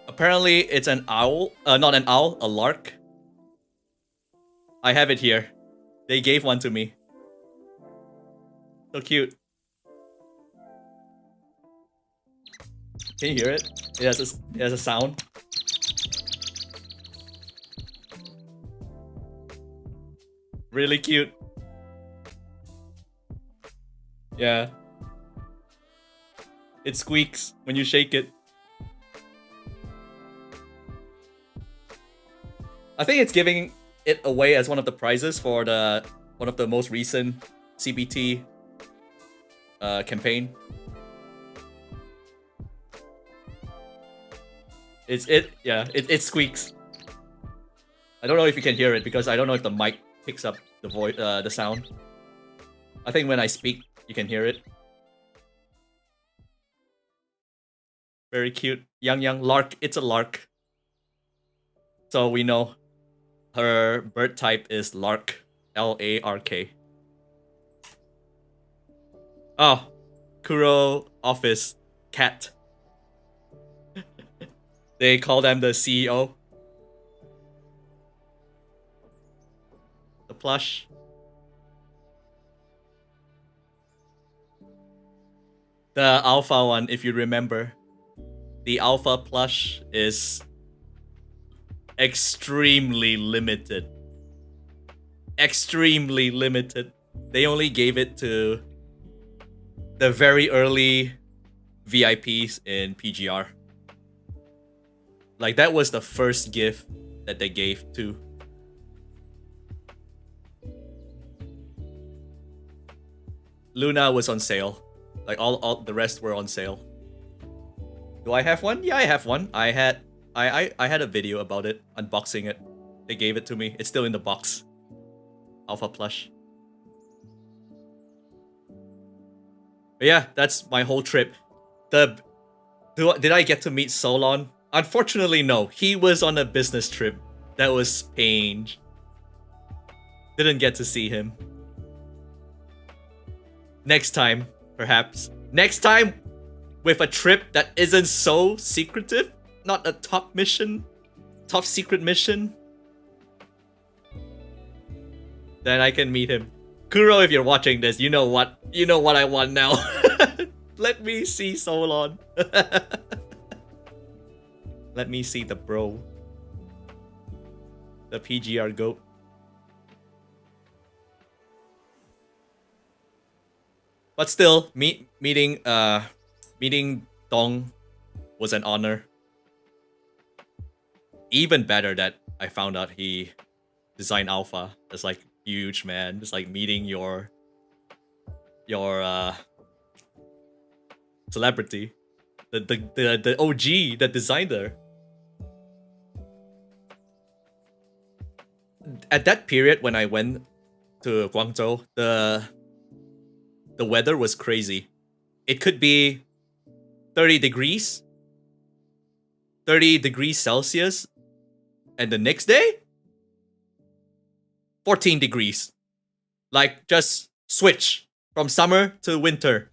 Apparently it's an owl. Not an owl, a lark. I have it here. They gave one to me. So cute. Can you hear it? It has a sound. Really cute. Yeah. It squeaks when you shake it. I think it's giving it away as one of the prizes for one of the most recent CBT campaign. It squeaks. I don't know if you can hear it because I don't know if the mic picks up the voice, the sound. I think when I speak, you can hear it. Very cute. Yang lark. It's a lark. So we know her bird type is lark. L-A-R-K. Oh, Kuro office cat. They call them the CEO. The plush. The alpha one, if you remember. The alpha plush is extremely limited. Extremely limited. They only gave it to the very early VIPs in PGR. Like that was the first gift that they gave to. Luna was on sale. Like all the rest were on sale. Do I have one? Yeah, I have one. I had a video about it, unboxing it. They gave it to me. It's still in the box. Alpha plush. But yeah, that's my whole trip. Did I get to meet Solon? Unfortunately, no. He was on a business trip. That was pain. Didn't get to see him. Next time, perhaps. Next time, with a trip that isn't so secretive, not a top secret mission, then I can meet him. Kuro, if you're watching this, you know what I want now. Let me see Solon. Let me see the bro. The PGR goat. But still, meeting Dong was an honor. Even better that I found out he designed Alpha as like huge, man. Just like meeting your celebrity, the OG that designed her. At that period when I went to Guangzhou, the weather was crazy. It could be 30 degrees Celsius, and the next day 14 degrees. Like, just switch from summer to winter.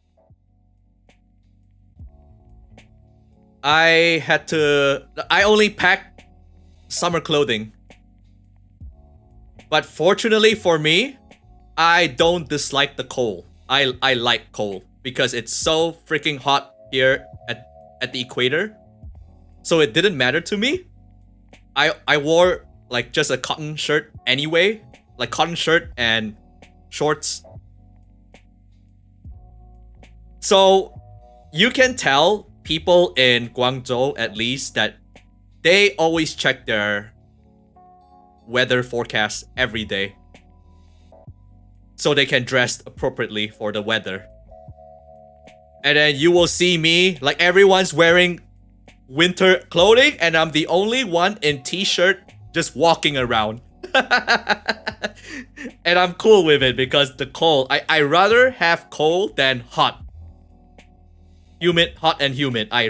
I only packed summer clothing. But fortunately for me, I don't dislike the cold. I like cold because it's so freaking hot here at the equator. So it didn't matter to me. I wore like just a cotton shirt anyway, like cotton shirt and shorts. So you can tell people in Guangzhou at least that they always check their weather forecast every day so they can dress appropriately for the weather. And then you will see me, like everyone's wearing winter clothing and I'm the only one in t-shirt just walking around. And I'm cool with it because the cold, I rather have cold than hot. Hot and humid. I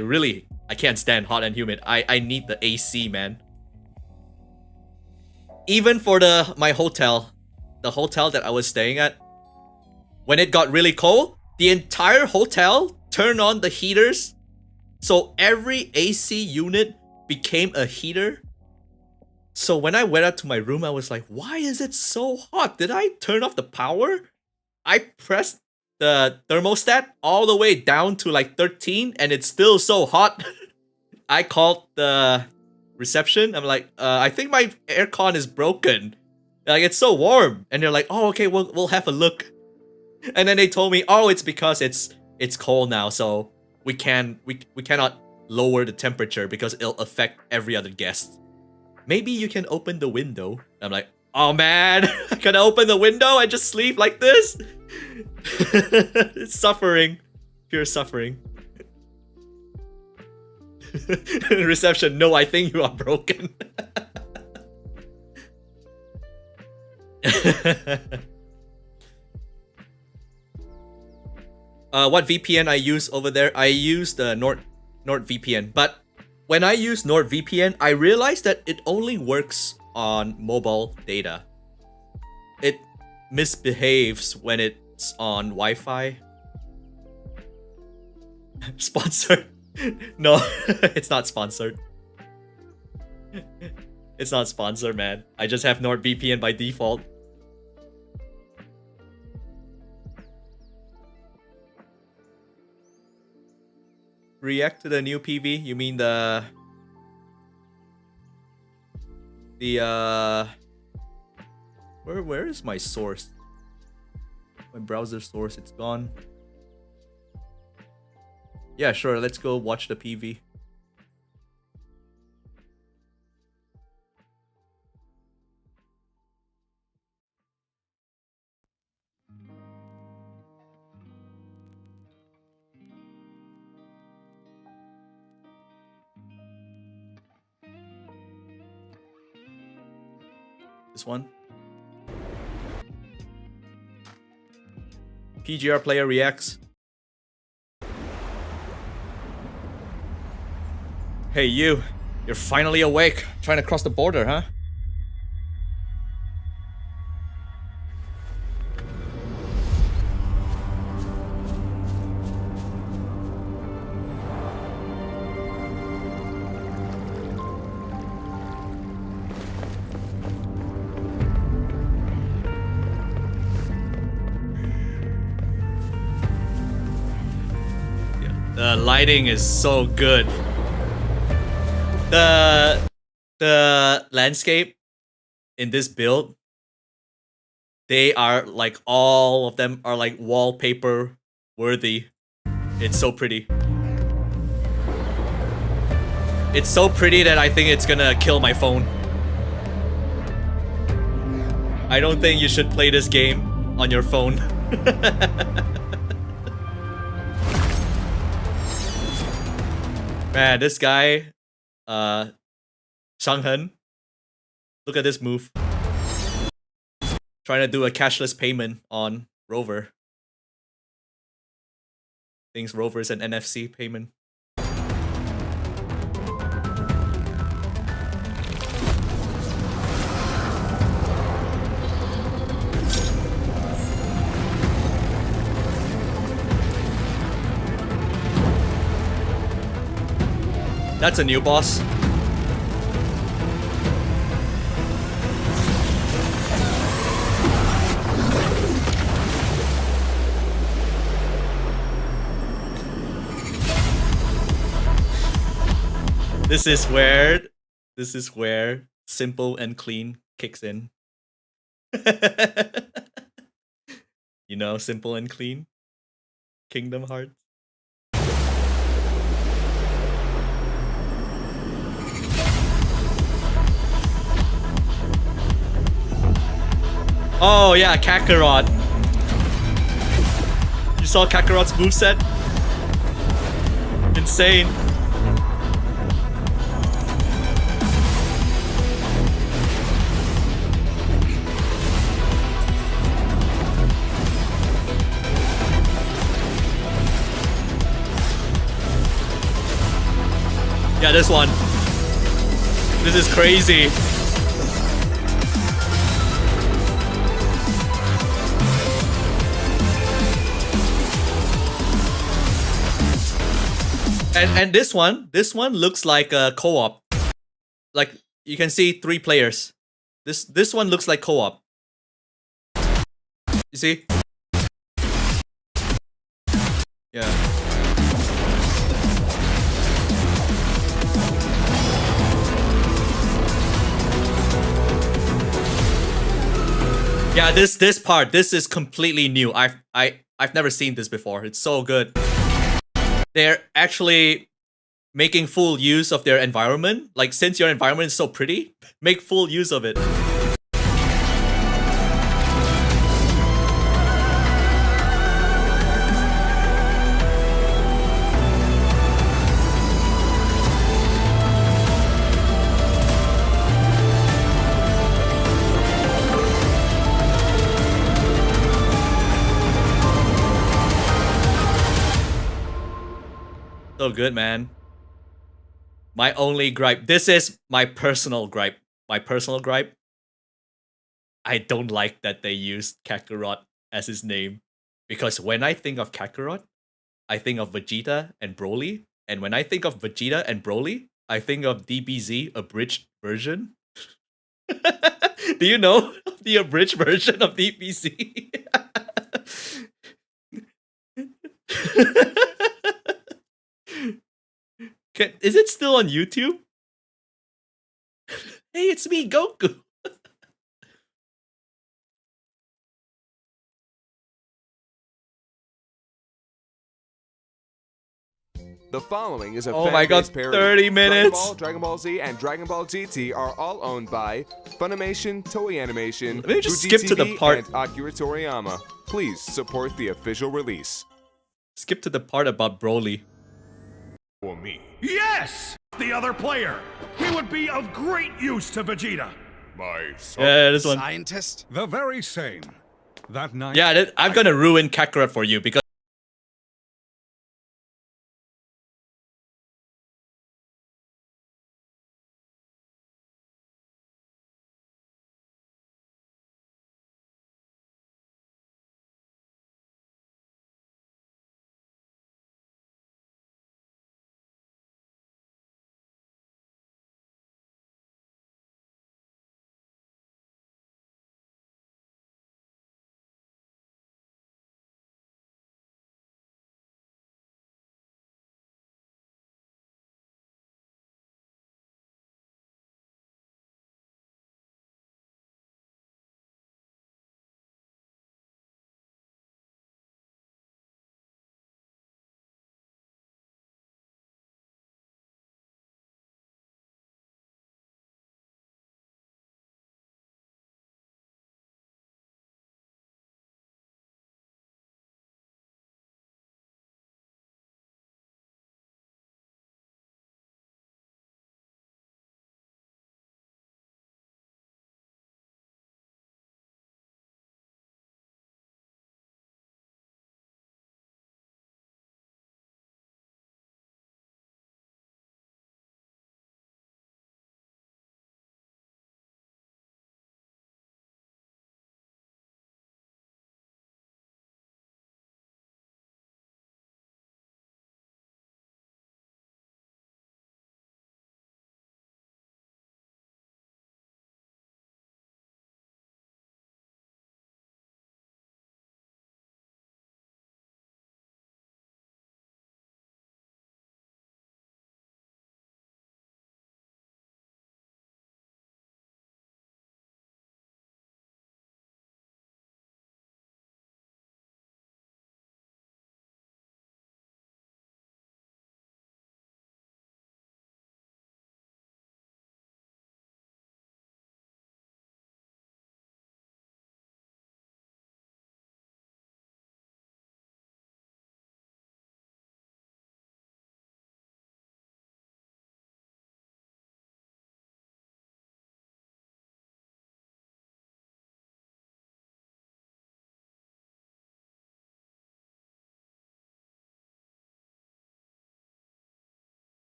can't stand hot and humid. I need the AC, man. Even for my hotel, the hotel that I was staying at, when it got really cold, the entire hotel turned on the heaters. So every AC unit became a heater. So when I went up to my room, I was like, why is it so hot? Did I turn off the power? I pressed the thermostat all the way down to like 13 and it's still so hot. I called the reception. I'm like, I think my aircon is broken. Like, it's so warm. And they're like, oh, okay, we'll have a look. And then they told me, oh, it's because it's cold now, so we cannot lower the temperature because it'll affect every other guest. Maybe you can open the window. I'm like, oh man, I can open the window and just sleep like this? It's suffering. Pure suffering. Reception, no, I think you are broken. What VPN I use over there? I use the NordVPN. But when I use NordVPN, I realized that it only works on mobile data. It misbehaves when it's on Wi-Fi. Sponsored? No, it's not sponsored. It's not sponsored, man. I just have NordVPN by default. React to the new PV? You mean the where is my source? My browser source, it's gone. Yeah, sure, let's go watch the PV. This one. PGR player reacts. Hey you, you're finally awake. Trying to cross the border, huh? The lighting is so good. The landscape in this build, they are like, all of them are like wallpaper worthy. It's so pretty. It's so pretty that I think it's gonna kill my phone. I don't think you should play this game on your phone. Man, this guy, Shanghen, look at this move. Trying to do a cashless payment on Rover. Thinks Rover's an NFC payment. That's a new boss. This is where simple and clean kicks in. You know, simple and clean? Kingdom Hearts. Oh yeah, Kakarot. You saw Kakarot's moveset? Insane. Yeah, this one. This is crazy. And this one looks like a co-op. Like you can see 3 players. This one looks like co-op. You see? Yeah. Yeah, this part, this is completely new. I've never seen this before. It's so good. They're actually making full use of their environment. Like, since your environment is so pretty, make full use of it. So good, man. My only gripe. This is my personal gripe. My personal gripe. I don't like that they used Kakarot as his name. Because when I think of Kakarot, I think of Vegeta and Broly. And when I think of Vegeta and Broly, I think of DBZ abridged version. Do you know the abridged version of DBZ? Is it still on YouTube? Hey, it's me, Goku. The following is a Oh my god, parody. 30 minutes. Dragon Ball Z, and Dragon Ball GT are all owned by Funimation, Toei Animation, Let me just Fuji skip to the TV, part. and Akira Toriyama. Please support the official release. Skip to the part about Broly. For me. Yes! The other player. He would be of great use to Vegeta. My son. Yeah, this one. Scientist? The very same. That night... Yeah, I'm gonna ruin Kakarot for you because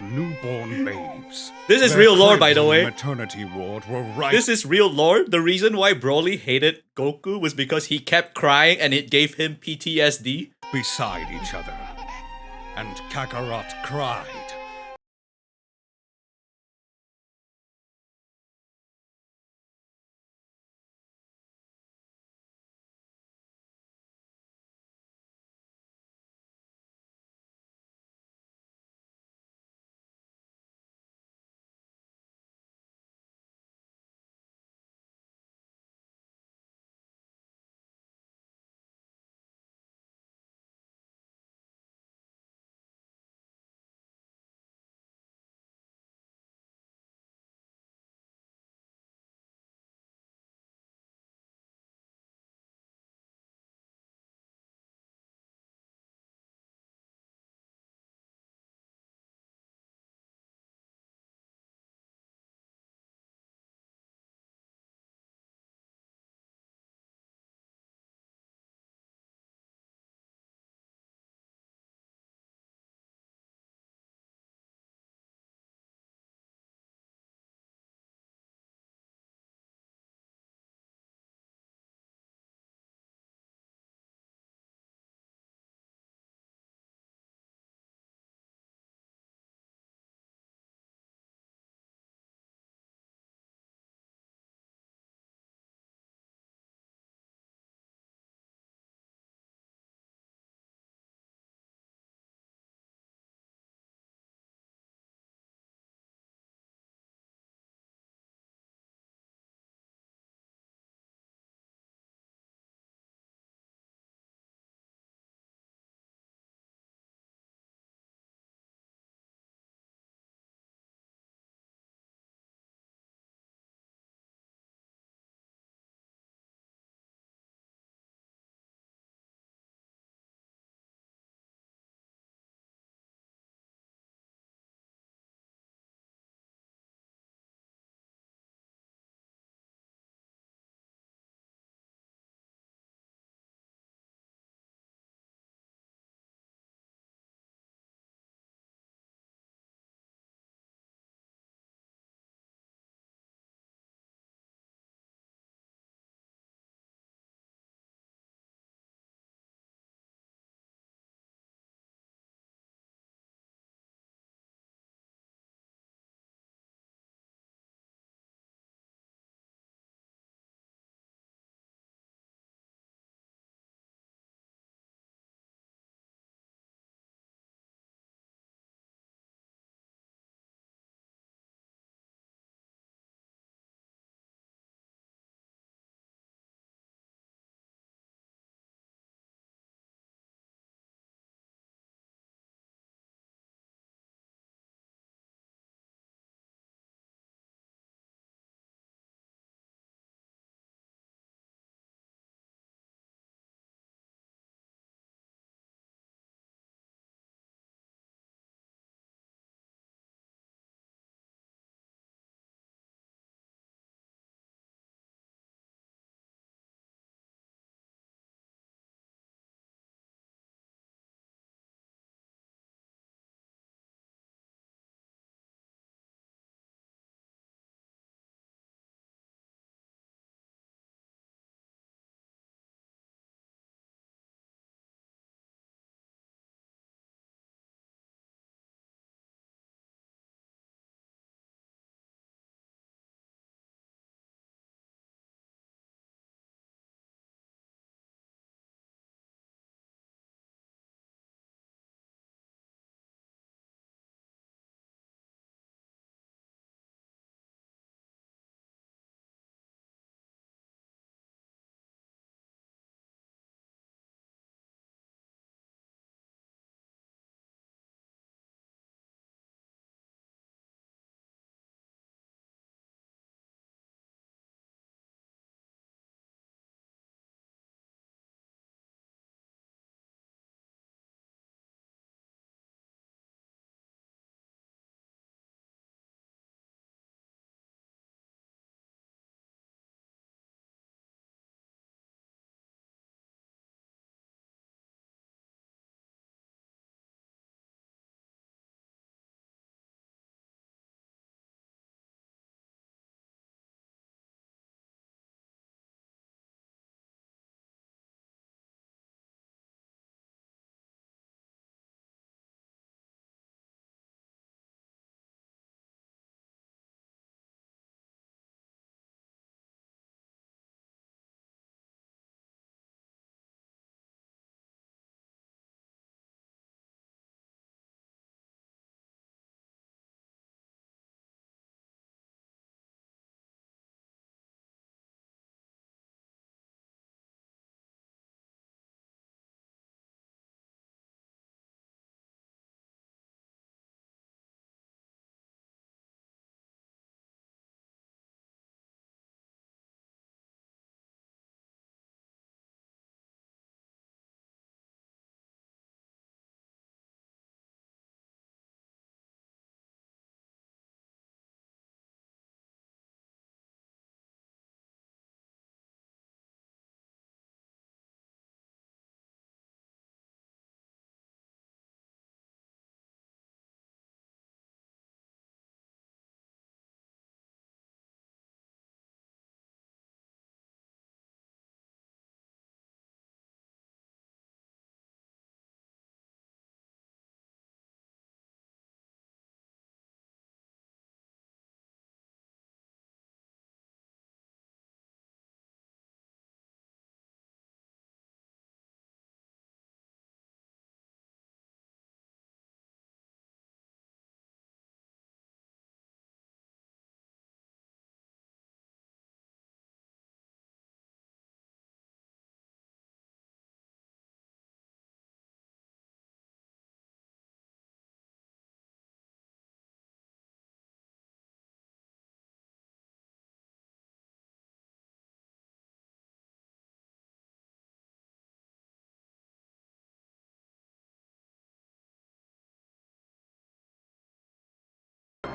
Newborn babes. This is Their real lore, cribs by the in way. Maternity ward were right. This is real lore. The reason why Broly hated Goku was because he kept crying and it gave him PTSD. beside each other. And Kakarot cried.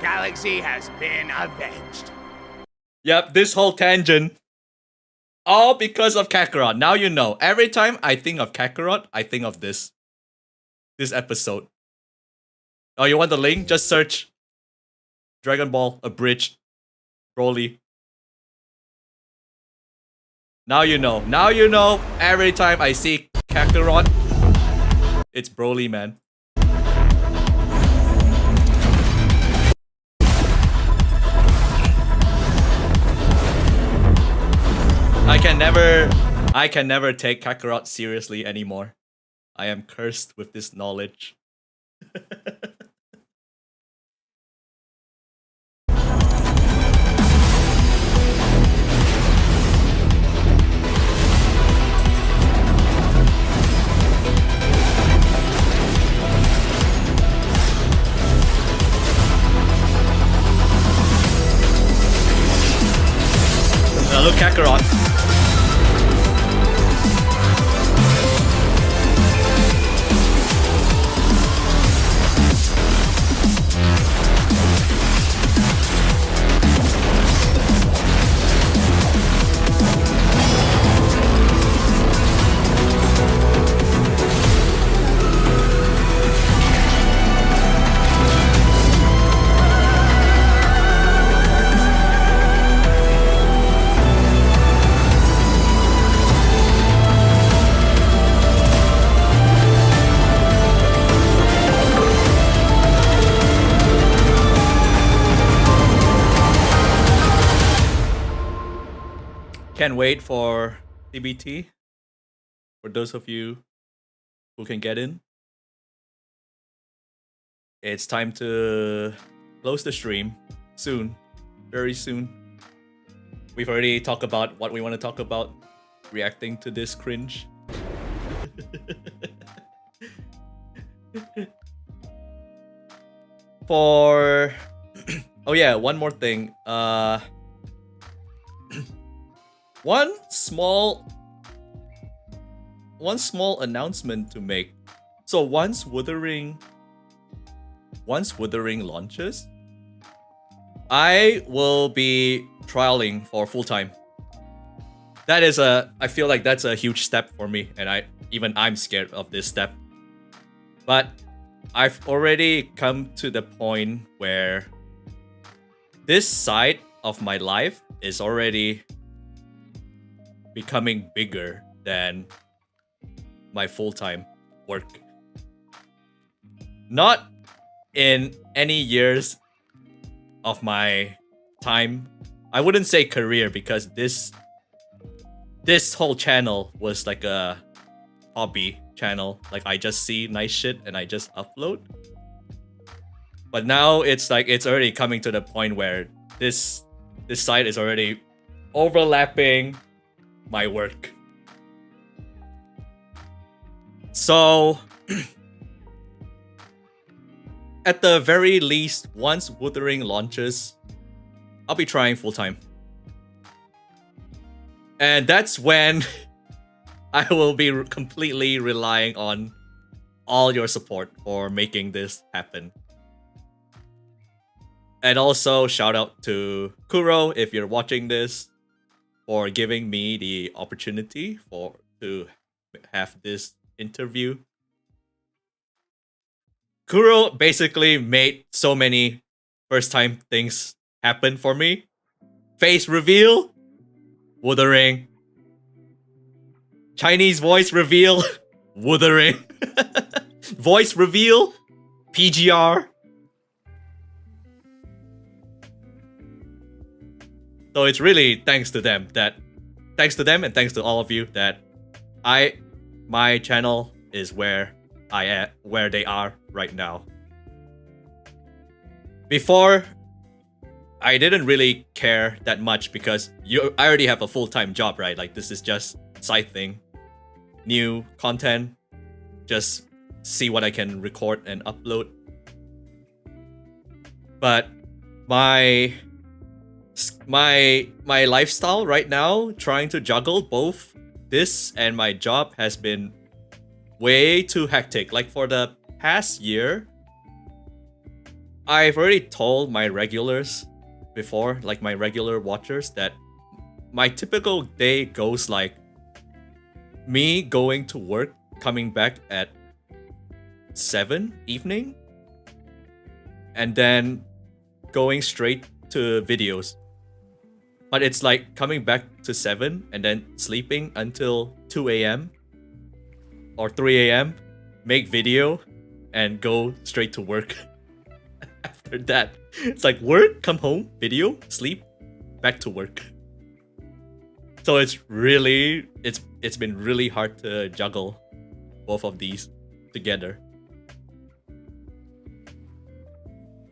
galaxy has been avenged. Yep, this whole tangent, all because of Kakarot. Now you know. Every time I think of Kakarot, I think of this episode. Oh, you want the link? Just search Dragon Ball Abridged Broly. Now you know. Now you know. Every time I see Kakarot, it's Broly, man. I can never take Kakarot seriously anymore. I am cursed with this knowledge. Look, Kakarot. Can't wait for CBT. For those of you who can get in, it's time to close the stream soon, very soon. We've already talked about what we want to talk about, reacting to this cringe. For oh yeah, one more thing. One small announcement to make. So once Wuthering launches, I will be trialing for full time. I feel like that's a huge step for me, and I'm scared of this step. But I've already come to the point where this side of my life is already becoming bigger than my full-time work. Not in any years of my time. I wouldn't say career, because this whole channel was like a hobby channel. Like, I just see nice shit and I just upload. But now it's like it's already coming to the point where this site is already overlapping my work. So at the very least, once Wuthering launches, I'll be trying full time. And that's when I will be completely relying on all your support for making this happen. And also shout out to Kuro if you're watching this, for giving me the opportunity to have this interview. Kuro basically made so many first time things happen for me. Face reveal, Wuthering. Chinese voice reveal, Wuthering. Voice reveal, PGR. So it's really thanks to them and thanks to all of you that my channel is where they are right now. Before, I didn't really care that much because I already have a full-time job, right? Like, this is just side thing, new content, just see what I can record and upload. But my lifestyle right now, trying to juggle both this and my job, has been way too hectic. Like, for the past year, I've already told my regulars before, like my regular watchers, that my typical day goes like me going to work, coming back at 7 evening, and then going straight to videos. But it's like coming back to 7 and then sleeping until 2 a.m. or 3 a.m., make video, and go straight to work. After that, it's like work, come home, video, sleep, back to work. So it's been really hard to juggle both of these together.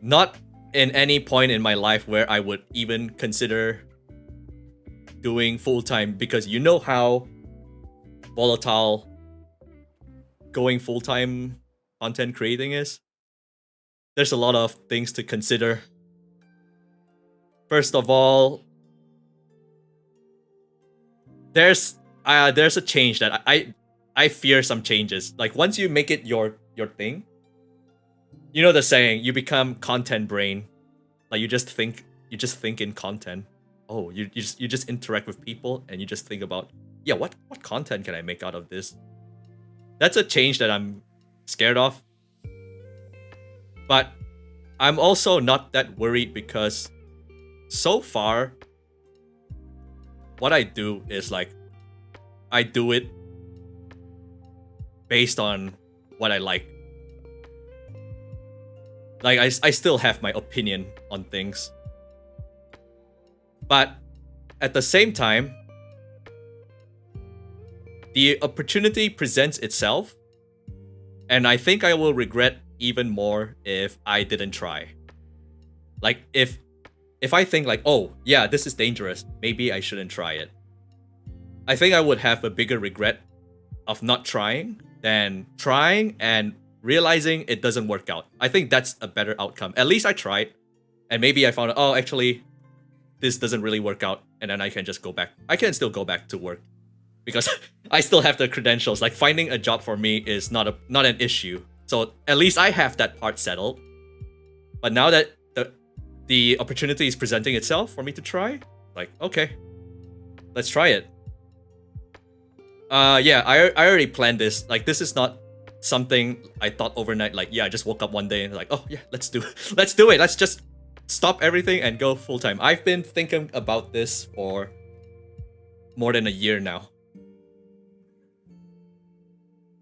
Not in any point in my life where I would even consider doing full-time, because you know how volatile going full-time content creating is. There's a lot of things to consider. First of all, there's a change that I fear some changes. Like once you make it your thing, you know the saying, you become content brain. Like you just think in content. Oh, you just interact with people and you just think about, yeah, what content can I make out of this? That's a change that I'm scared of. But I'm also not that worried, because so far what I do is like I do it based on what I like. Like I still have my opinion on things. But at the same time, the opportunity presents itself, and I think I will regret even more if I didn't try. Like if I think like, oh yeah, this is dangerous, maybe I shouldn't try it, I think I would have a bigger regret of not trying than trying and realizing it doesn't work out. I think that's a better outcome. At least I tried, and maybe I found, oh, actually this doesn't really work out, and then I can just go back. I can still go back to work because I still have the credentials. Like finding a job for me is not an issue. So at least I have that part settled. But now that the opportunity is presenting itself for me to try, like, okay, let's try it. Yeah, I already planned this. Like this is not something I thought overnight. Like, yeah, I just woke up one day and like, oh yeah, let's do it. Let's just stop everything and go full time. I've been thinking about this for more than a year now.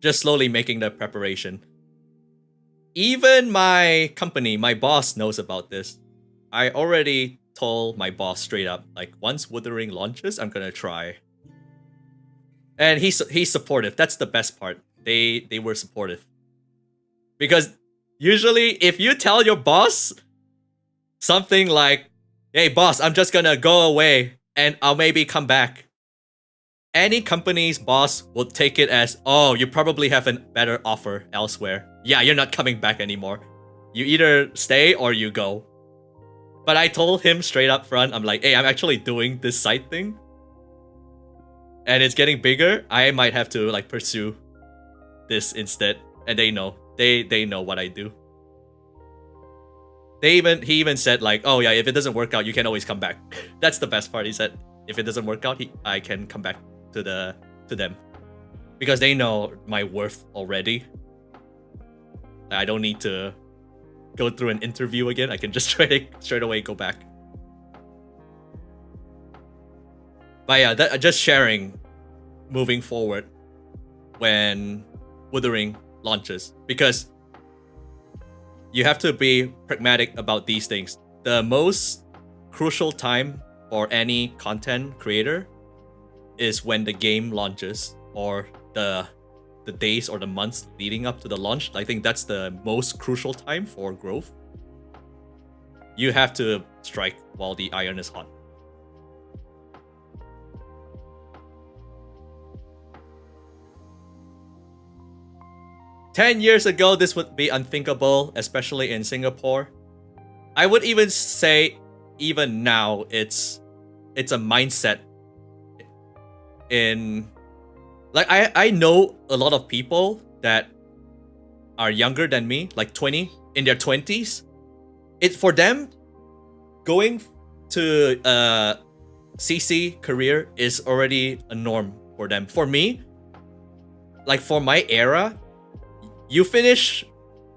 Just slowly making the preparation. Even my company, my boss knows about this. I already told my boss straight up, like once Wuthering launches, I'm gonna try. And he's supportive. That's the best part. They were supportive. Because usually if you tell your boss something like, hey boss, I'm just gonna go away and I'll maybe come back, any company's boss will take it as, oh, you probably have a better offer elsewhere. Yeah, you're not coming back anymore. You either stay or you go. But I told him straight up front, I'm like, hey, I'm actually doing this side thing, and it's getting bigger. I might have to like pursue this instead. And they know. They know what I do. He even said like, oh yeah, if it doesn't work out, you can always come back. That's the best part. He said, if it doesn't work out, I can come back to them. Because they know my worth already. I don't need to go through an interview again. I can just straight away go back. But yeah, just sharing moving forward when Wuthering launches, because you have to be pragmatic about these things. The most crucial time for any content creator is when the game launches, or the days or the months leading up to the launch. I think that's the most crucial time for growth. You have to strike while the iron is hot. "10 years ago, this would be unthinkable, especially in Singapore. I would even say, even now, it's a mindset in... Like, I know a lot of people that are younger than me, like 20, in their 20s, it's for them, going to CC career is already a norm for them. For me, like for my era, you finish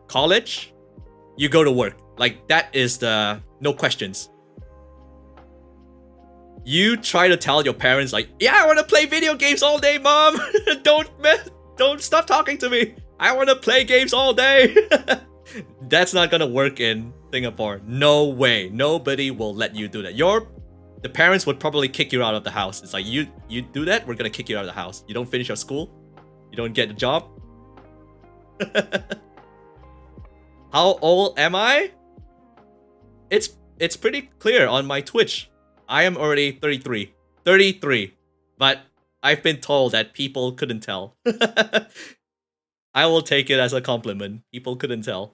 college, you go to work. Like that is the no questions. You try to tell your parents like, yeah, I want to play video games all day, mom. Don't stop talking to me. I want to play games all day. That's not gonna work in Singapore. No way. Nobody will let you do that. The parents would probably kick you out of the house. It's like, you do that, we're gonna kick you out of the house. You don't finish your school, you don't get a job. How old am I? It's pretty clear on my Twitch. I am already 33. 33. But I've been told that people couldn't tell. I will take it as a compliment. People couldn't tell.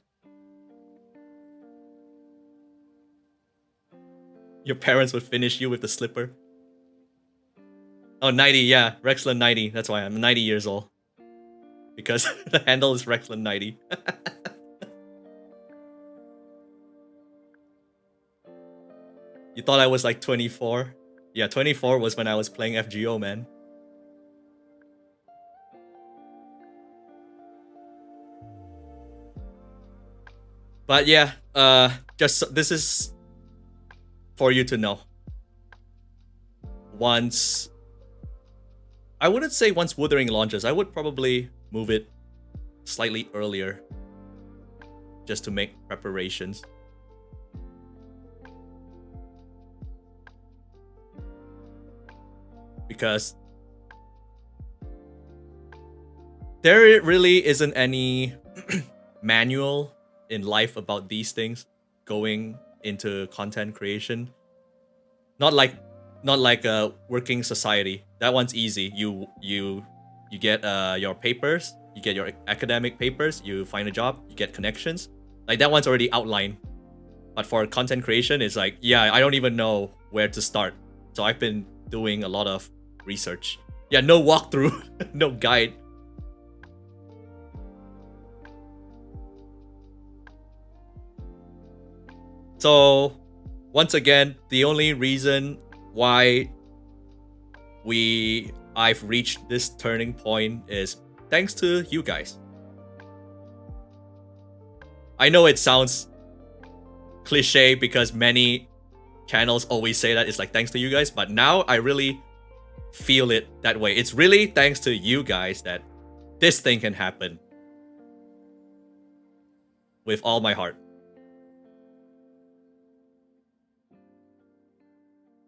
Your parents would finish you with the slipper. Oh, 90, yeah. Rexlent 90. That's why I'm 90 years old. Because the handle is Rexlent 90. You thought I was like 24? Yeah, 24 was when I was playing FGO, man. But yeah, just this is for you to know. Once, I wouldn't say once Wuthering launches, I would probably move it slightly earlier just to make preparations. Because there really isn't any manual in life about these things going into content creation. Not like a working society. That one's easy. You get your papers, you get your academic papers, you find a job, you get connections. Like that one's already outlined. But for content creation, it's like, yeah, I don't even know where to start. So I've been doing a lot of research. Yeah, no walkthrough, no guide. So once again, the only reason why I've reached this turning point is thanks to you guys. I know it sounds cliche because many channels always say that, it's like thanks to you guys, but now I really feel it that way. It's really thanks to you guys that this thing can happen. With all my heart.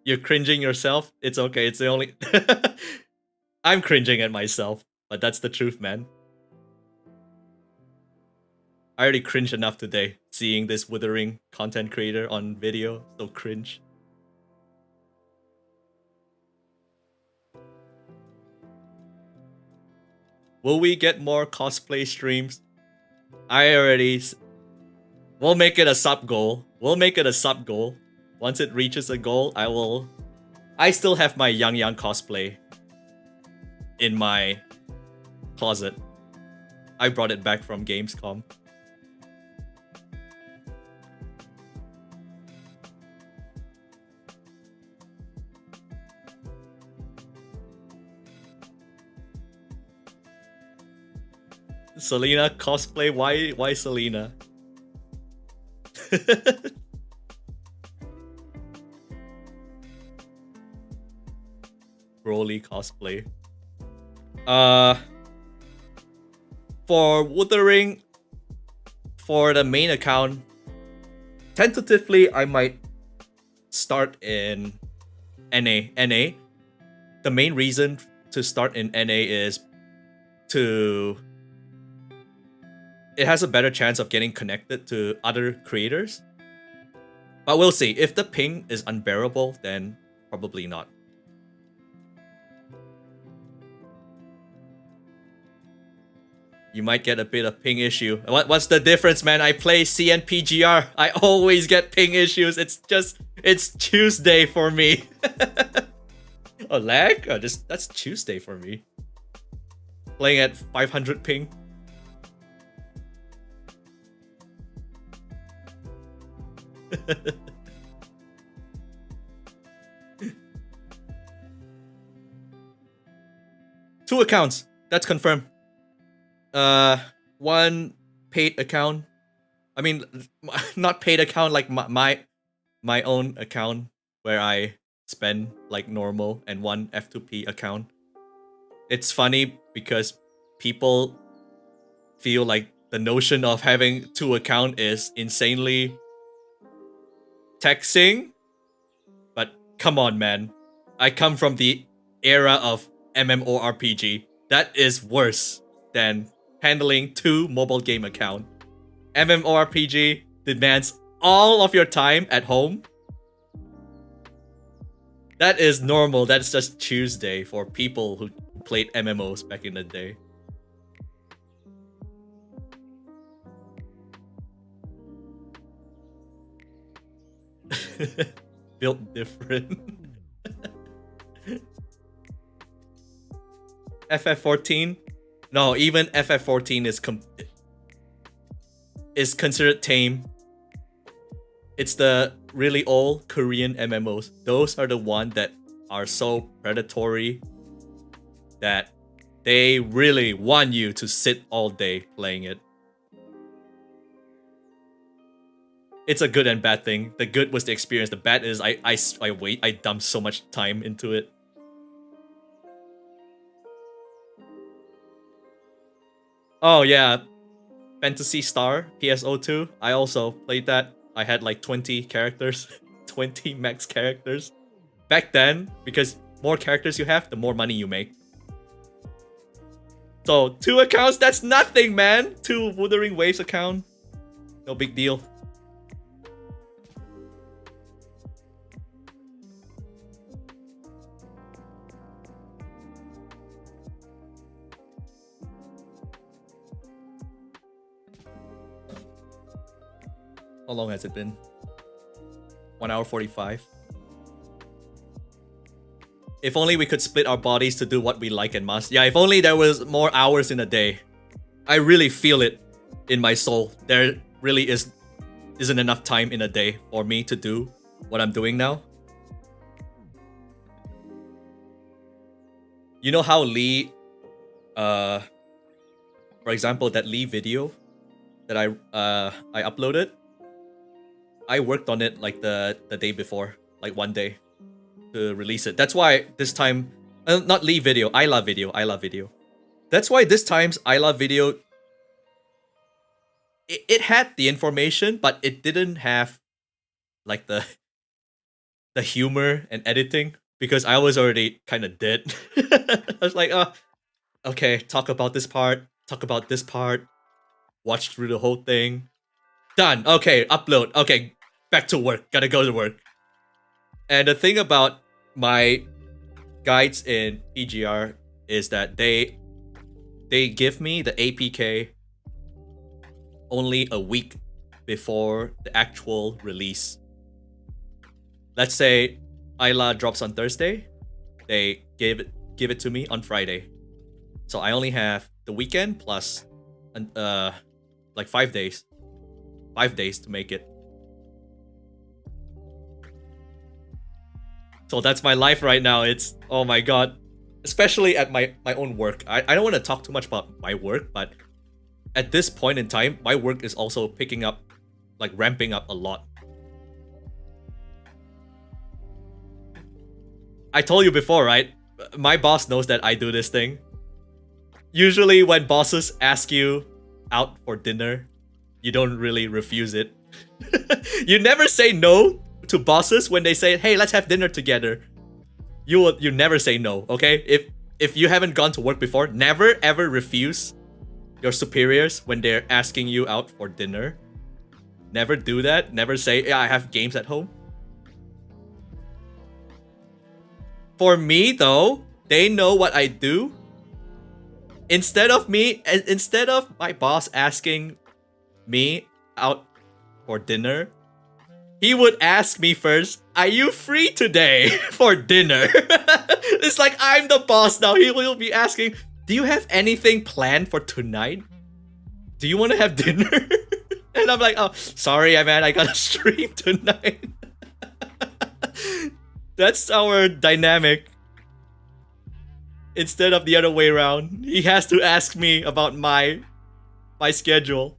You're cringing yourself? It's okay, it's the only... I'm cringing at myself, but that's the truth, man. I already cringed enough today, seeing this Wuthering content creator on video. So cringe. Will we get more cosplay streams? We'll make it a sub goal. We'll make it a sub goal. Once it reaches a goal, I still have my Yang cosplay in my closet. I brought it back from Gamescom. Selena cosplay? Why Selena? Broly cosplay. For Wuthering, for the main account, tentatively I might start in NA. The main reason to start in NA is it has a better chance of getting connected to other creators. But we'll see. If the ping is unbearable, then probably not. You might get a bit of ping issue. What's the difference, man? I play CN PGR. I always get ping issues. It's Tuesday for me. A lag? Oh, that's Tuesday for me. Playing at 500 ping. Two accounts. That's confirmed. One paid account. I mean, not paid account, like my own account where I spend like normal, and one F2P account. It's funny because people feel like the notion of having two accounts is insanely taxing. But come on, man. I come from the era of MMORPG. That is worse than handling two mobile game accounts. MMORPG demands all of your time at home. That is normal. That's just Tuesday for people who played MMOs back in the day. Built different. FF14? No, even FF14 is considered tame. It's the really old Korean MMOs. Those are the ones that are so predatory that they really want you to sit all day playing it. It's a good and bad thing. The good was the experience. The bad is I dumped so much time into it. Oh yeah, Fantasy Star PSO2. I also played that. I had like 20 characters, 20 max characters. Back then, because more characters you have, the more money you make. So 2 accounts, that's nothing, man. 2 Wuthering Waves account, no big deal. How long has it been? 1 hour 45. If only we could split our bodies to do what we like and must. Yeah, if only there was more hours in a day. I really feel it in my soul. There really isn't enough time in a day for me to do what I'm doing now. You know how Lee, for example, that Lee video that I uploaded? I worked on it like the day before, like one day to release it. That's why this time, not Lee video, I love video. That's why this time's I love video, it had the information, but it didn't have like the humor and editing because I was already kind of dead. I was like, okay, talk about this part, watch through the whole thing. Done. Okay, upload. Okay, back to work. Gotta go to work. And the thing about my guides in PGR is that they give me the APK only a week before the actual release. Let's say Isla drops on Thursday, they give it to me on Friday. So I only have the weekend plus like 5 days. 5 days to make it. So that's my life right now. It's, oh my god. Especially at my own work. I don't want to talk too much about my work, but at this point in time, my work is also picking up, like ramping up a lot. I told you before, right? My boss knows that I do this thing. Usually when bosses ask you out for dinner, you don't really refuse it. You never say no to bosses when they say, hey, let's have dinner together. You never say no, okay? If you haven't gone to work before, never ever refuse your superiors when they're asking you out for dinner. Never do that. Never say, yeah, I have games at home. For me though, they know what I do. Instead of my boss asking me out for dinner, he would ask me first, are you free today for dinner? It's like I'm the boss now. He will be asking, do you have anything planned for tonight? Do you want to have dinner? And I'm like, oh, sorry, man, I gotta stream tonight. That's our dynamic. Instead of the other way around, he has to ask me about my schedule.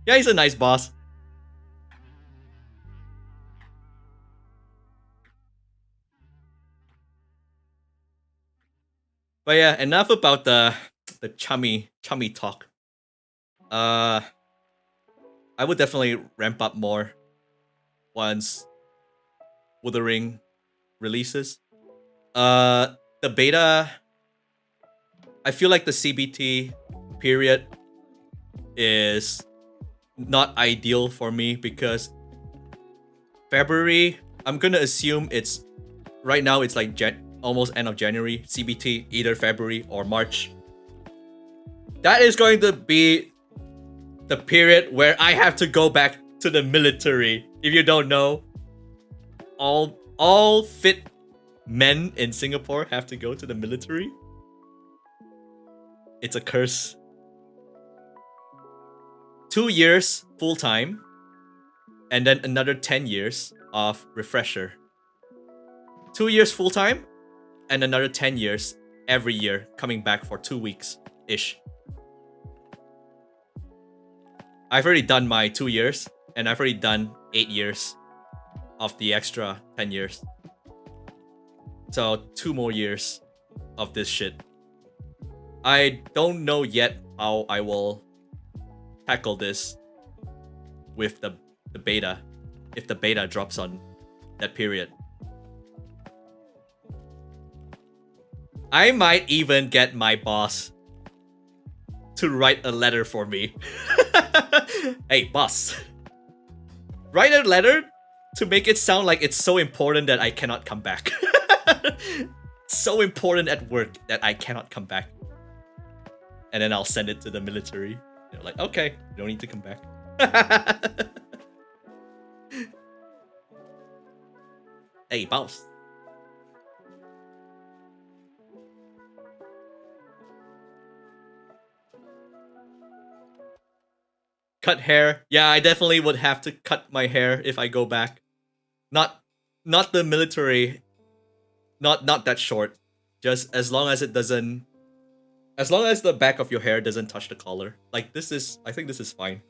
Yeah, he's a nice boss. But yeah, enough about the chummy talk. I would definitely ramp up more once Wuthering releases. The beta, I feel like the CBT period is not ideal for me because February, I'm gonna assume it's right now it's like almost end of January. CBT either February or March. That is going to be the period where I have to go back to the military. If you don't know, all fit men in Singapore have to go to the military. It's a curse. 2 years full time, and then another 10 years of refresher. 2 years full time, and another 10 years every year coming back for 2 weeks ish. I've already done my 2 years, and I've already done 8 years of the extra 10 years. So 2 more years of this shit. I don't know yet how I will tackle this with the beta, if the beta drops on that period. I might even get my boss to write a letter for me. Hey, boss. Write a letter to make it sound like it's so important that I cannot come back. So important at work that I cannot come back. And then I'll send it to the military. They're like, okay, you don't need to come back. Hey, boss. Cut hair. Yeah, I definitely would have to cut my hair if I go back. Not the military. Not that short. Just as long as it doesn't, as long as the back of your hair doesn't touch the collar. Like this is, I think this is fine.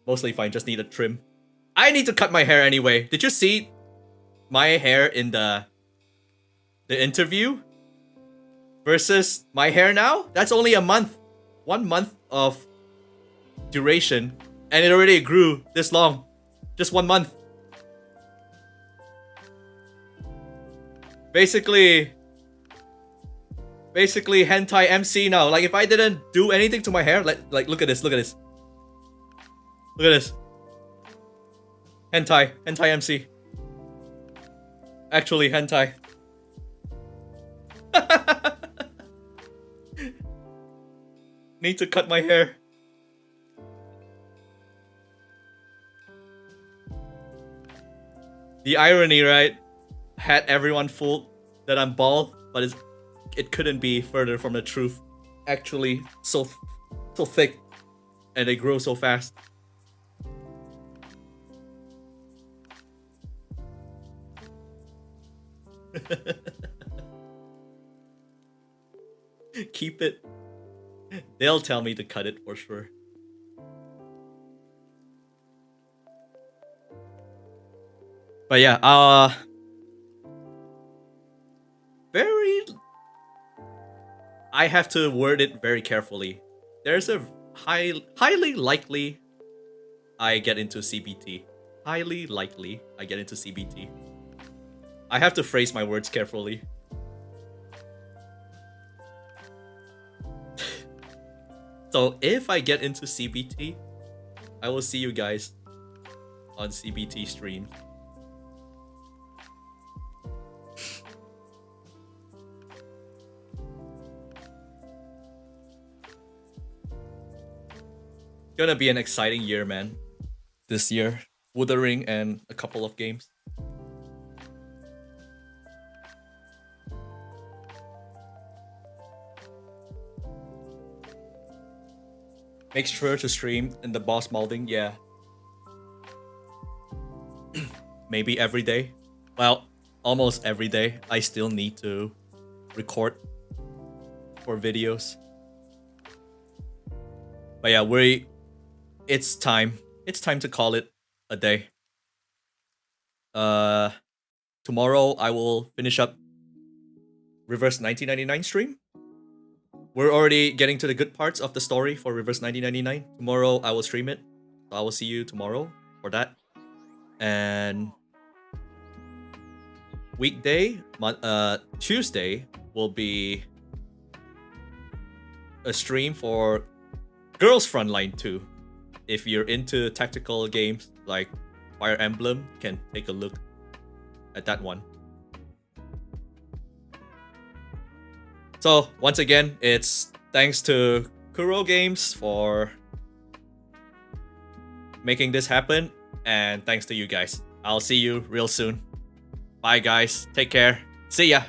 Mostly fine, just need a trim. I need to cut my hair anyway. Did you see my hair in the interview versus my hair now? That's only a month. 1 month of duration, and it already grew this long. Just 1 month. Basically hentai MC now. Like if I didn't do anything to my hair, like look at this, look at this. Look at this. Hentai MC. Actually hentai. Need to cut my hair. The irony, right? Had everyone fooled that I'm bald, but it couldn't be further from the truth. Actually, so thick, and they grow so fast. Keep it. They'll tell me to cut it for sure. But yeah, I have to word it very carefully. There's a highly likely I get into CBT. Highly likely I get into CBT. I have to phrase my words carefully. So if I get into CBT, I will see you guys on CBT stream. Gonna be an exciting year, man. This year. Wuthering and a couple of games. Make sure to stream in the boss molding. Yeah. Maybe every day. Well, almost every day. I still need to record for videos. But yeah, it's time. It's time to call it a day. Tomorrow I will finish up Reverse 1999 stream. We're already getting to the good parts of the story for Reverse 1999. Tomorrow I will stream it. So I will see you tomorrow for that. And weekday, Tuesday will be a stream for Girls Frontline 2. If you're into tactical games like Fire Emblem, you can take a look at that one. So once again, it's thanks to Kuro Games for making this happen, and thanks to you guys. I'll see you real soon. Bye guys, take care, see ya.